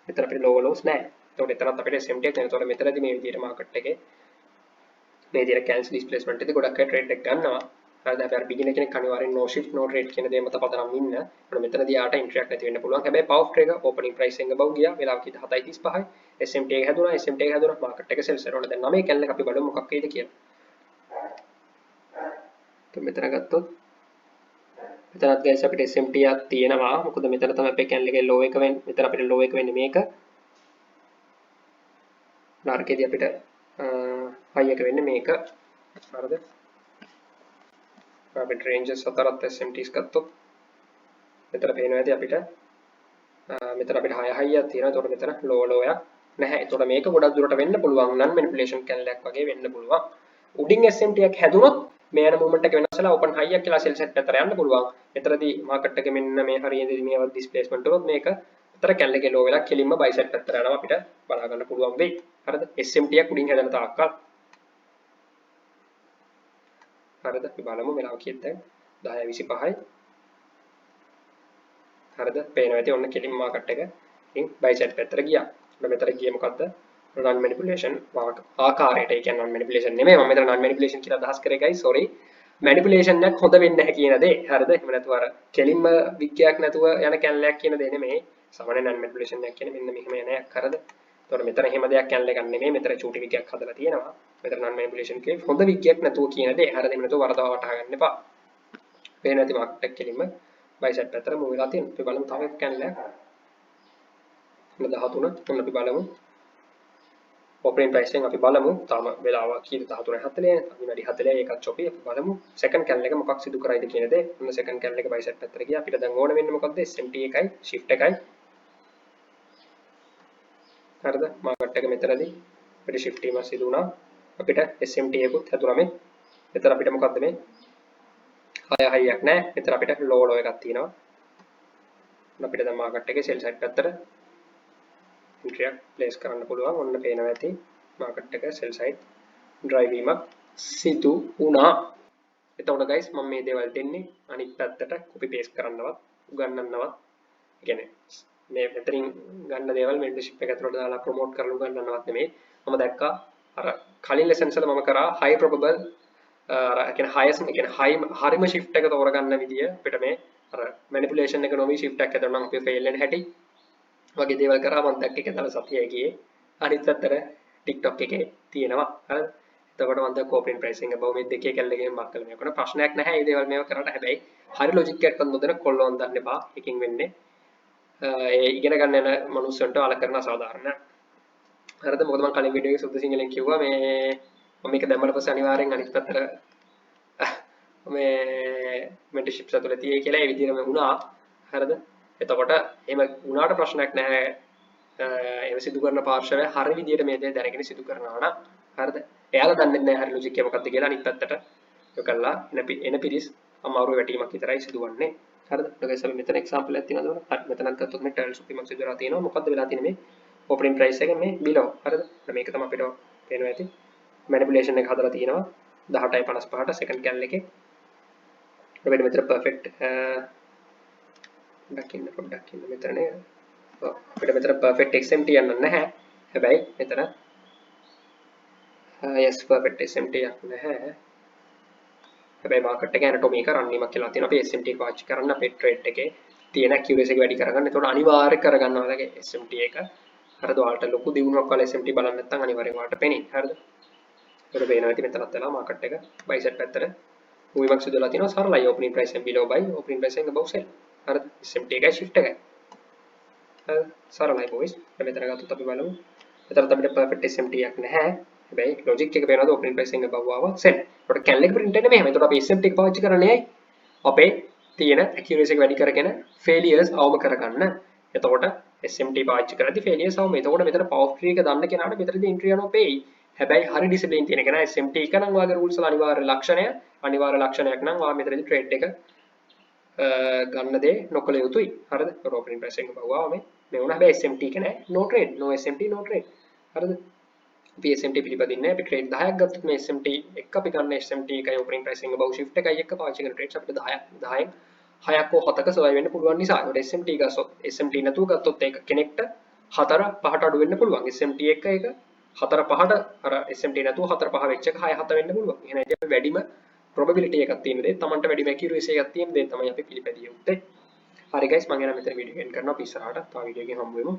මෙතන අපිට low lows නැහැ. එතකොට එතනත් අපිට SMT එකක් තියෙනවා. එතකොට මෙතනදී මේ විදිහට market එකේ මේ විදිහට cancel displacement එකදී ගොඩක් අය trade එක ගන්නවා. හරිද? හැබැයි beginner කෙනෙක් අනිවාර්යෙන් no shift no trade කියන දේ මත පදනම් ඉන්න. ඒකට මෙතනදී ආට entry එකක් නැති වෙන්න පුළුවන්. හැබැයි power trade එක opening price එක බව ගියා. වෙලාව කීයද 7:35යි. SMT එක හැදුනා. SMT එක හැදුනා. market එක sell කරනවා. දැන් 9 candle එක අපි බලමු මොකක් වෙයිද කියලා. මෙතන ගත්තොත් මෙතනත් guys අපිට SMT එකක් තියෙනවා. මොකද මෙතන තමයි අපේ channel එකේ low එක වෙන්නේ. මෙතන අපිට low එක වෙන්නේ මේක. නාර්කේදී අපිට high එක වෙන්නේ මේක. හරිද? අපිට ranges හතරක් SMTs ගත්තොත් මෙතන පේනවා ඇති අපිට මෙතන අපිට 6 6ක් තියෙනවා. එතකොට මෙතන low low එකක් නැහැ. එතකොට මේක ගොඩක් දුරට වෙන්න පුළුවන්. non manipulation channel එකක් වගේ වෙන්න පුළුවන්. උඩින් SMT එකක් හැදුනොත් මේ යන movement එක වෙනස් වෙලා open high එකක් කියලා sell set පැත්තට යන්න පුළුවන්. එතරදී market එකේ මෙන්න මේ හරියේදී මේවත් displacement වලත් මේක අතර channel එකේ low වෙලා කෙලින්ම buy side පැත්තට යනවා අපිට බලා ගන්න පුළුවන් වෙයි. හරිද? SMT එකක් උඩින් හැදෙන තාක්කල්. හරිද? අපි බලමු වෙලාව කීයද දැන් 10:25යි. හරිද? පේනවා ඇති ඔන්න කෙලින් මාකට් එකකින් buy side පැත්තට ගියා. ඔන්න මෙතන ගියේ මොකද්ද? non manipulation ආකාරයට. ඒ කියන්නේ non manipulation නෙමෙයි. මම මෙතන non manipulation කියලා අදහස් කරේ guys. sorry. manipulation එකක් හොඳ වෙන්නේ නැහැ කියන දේ. හරිද? එහෙම නැතුව අර කෙලින්ම විග්ගයක් නැතුව යන channel එකක් කියන දේ නෙමෙයි. සාමාන්‍ය non manipulation එකක් කියන්නේ මෙන්න මෙහෙම යන එකක්. හරිද? එතකොට මෙතන එහෙම දෙයක් channel එකක් නෙමෙයි. මෙතන චූටි විග්ගයක් හදලා තියෙනවා. මෙතන non manipulation එකේ හොඳ විග්ගයක් නැතුව කියන දේ. හරිද? එහෙම නැතුව වරදවා වටහා ගන්න එපා. පේන ඇති මාකට් එක කෙලින්ම buy side පැත්තට move වෙලා තියෙනවා. අපි බලමු තව එක channel එකක්. 13 ඔන්න අපි බලමු. opening price එකෙන් අපි බලමු. තාම වෙලාව කීයද 13:40 විනාඩි 40 ඒකත් choppy. අපි බලමු second candle එක මොකක් සිදු කරයිද කියන දේ. ඔන්න second candle එක buy side පැත්තට ගියා. අපිට දැන් ඕන වෙන්නේ මොකද්ද? SMT එකයි shift එකයි. හරිද? මාකට් එක මෙතනදී අපිට shift එකක් සිදු වුණා. අපිට SMT එකකුත් හැදුනා මේ. මෙතන අපිට මොකද්ද මේ? 6 6ක් නැහැ. මෙතන අපිට low low එකක් තියෙනවා. අපිට දැන් මාකට් එකේ sell side පැත්තට entry එක place කරන්න පුළුවන්. ඔන්න පේනවා ඇති මාකට් එක sell side drive වීමක් සිදු වුණා. එතකොට guys මම මේ දේවල් දෙන්නේ අනිත් පැත්තට copy paste කරන්නවත් උගන්වන්නවත්. ඒ කියන්නේ මේ මෙතනින් ගන්න දේවල් membership එක ඇතුළට දාලා promote කරලා උගන්වන්නවත් නෙමෙයි. මම දැක්කා අර කලින් lessons වල මම කරා high probable අර කියන්නේ highest කියන්නේ හරිම shift එක තෝරගන්න විදිය අපිට මේ අර manipulation එක නොවි shift එකක් හදනවා නම් අපි fail වෙන හැටි වගේ දේවල් කරා මම දැක්ක එක දවස් 7 ගියේ අනිත් පැත්තට TikTok එකේ තියෙනවා හරිද එතකොට මම දැක්ක opening pricing above මේ දෙකේ කැල්ලගෙන මක් කළා මේක ප්‍රශ්නයක් නැහැ මේ දේවල් මේව කරාට හැබැයි හරි logic එකක් නොදැන කොල්ලොන් දන්න එපා එකකින් වෙන්නේ ඒ ඉගෙන ගන්න යන මනුස්සයන්ට අල කරන සාධාරණ හරිද මොකද මම කලින් වීඩියෝ එකේ සුද්ධ සිංහලෙන් කිව්වා මේ මම මේක දැම්මට පස්සේ අනිවාර්යෙන් අනිත් පැත්තට මේ membership ඇතුළේ තියෙයි කියලා ඒ විදිහටම වුණා හරිද එතකොට එහෙම වුණාට ප්‍රශ්නයක් නැහැ එහෙම සිදු කරන පාර්ශවය හරි විදිහට මේ දේ දැනගෙන සිදු කරනවා නම් හරිද එයාලා දන්නේ නැහැ හරි ලොජික් එක මොකක්ද කියලා අනිත් පැත්තට යොකලා එන පිරිස් අමාරු වැටීමක් විතරයි සිදුවන්නේ හරිද ඊට පස්සේ මෙතන එක්සැම්පල් එකක් තියෙනවද හරි මෙතනත් ගත්තොත් මේ ට්‍රයල් සුපිමක් සිදු කරලා තියෙනවා මොකද්ද වෙලා තියෙන්නේ මේ opening price එක මේ below හරිද මේක තමයි අපිට පේනවා ඇති manipulation එක හදලා තියෙනවා 18.55ට second candle එකේ අපිට මෙතන perfect පොඩ්ඩක් ඉන්න මෙතන නේ අපිට මෙතන perfect XMT යන්න නැහැ හැබැයි මෙතන yes perfect XMT යක් නැහැ හැබැයි මාකට් එකේ anatomy එක රන් වීමක් කියලා තියෙනවා අපි SMT එක පාවිච්චි කරන්න අපේ trade එකේ තියෙන accuracy එක වැඩි කරගන්න. ඒතකොට අනිවාර්ය කරගන්න ඕනේ SMT එක. හරිද? ඔයාලට ලොකු දියුණුවක් වල SMT බලන්න නැත්නම් අනිවාර්යෙන් ඔයාලට පෙනේ. හරිද? ඒකට පේනවා ඇති මෙතනත් වෙලා මාකට් එක buy side පැත්තට movement සිදුවලා තියෙනවා සරලයි opening price and below buy opening price and above sell. හරිද? SMT එකයි shift එකයි. හරිද? සරලයි boys. මෙතන ගත්තොත් අපි බලමු. මෙතනත් අපිට perfect SMT එකක් නැහැ. හැබැයි logic එක පේනවාද opening price and above ආවා sell. ඒකට candle එක print වෙන්නේ මෙහෙම. ඒකට අපි SMT එක පාවිච්චි කරන්නේ ඇයි? අපේ තියෙන accuracy එක වැඩි කරගෙන failures අවම කරගන්න. එතකොට SMT පාවිච්චි කරද්දී failures අවම. එතකොට මෙතන power tree එක දන්න කෙනාට මෙතනදී entry යනවා පෙයි. හැබැයි හරි discipline තියෙන කෙනා SMT එක නම් වාගේ rules වල අනිවාර්ය ලක්ෂණයක් නම් වා මෙතනදී trade එක ගන්න දේ නොකළ යුතුයි. හරිද? opening price එක බවවා මේ වුණා හැබැයි SMT එක නෑ. no trade no SMT no trade. හරිද? අපි SMT පිළිපදින්නේ නැහැ. අපි trade 10ක් ගත්තොත් මේ SMT එක අපි ගන්න SMT එකයි opening price එක බව shift එකයි එක පාවිච්චි කරන trades අපිට 10න් 6ක් හෝ 7ක survive වෙන්න පුළුවන් නිසා. ඒකට SMT ගත්තොත් SMT නැතුව ගත්තොත් ඒක කෙනෙක්ට 4 5ට අඩු වෙන්න පුළුවන්. SMT එක 4 5ට අර SMT නැතුව 4 5 වෙච්ච එක 6 7 වෙන්න පුළුවන්. එහෙනම් ඒක වැඩිම probability එකක් තියෙන දේ. Tamanට වැඩිම accuracy එකක් තියෙන දේ තමයි අපි පිළිපැදිය යුත්තේ. හරි guys මම එන මෙතන වීඩියෝ එක end කරනවා. අපි ඉස්සරහට තව වීඩියෝ එකකින් හම්බ වෙමු.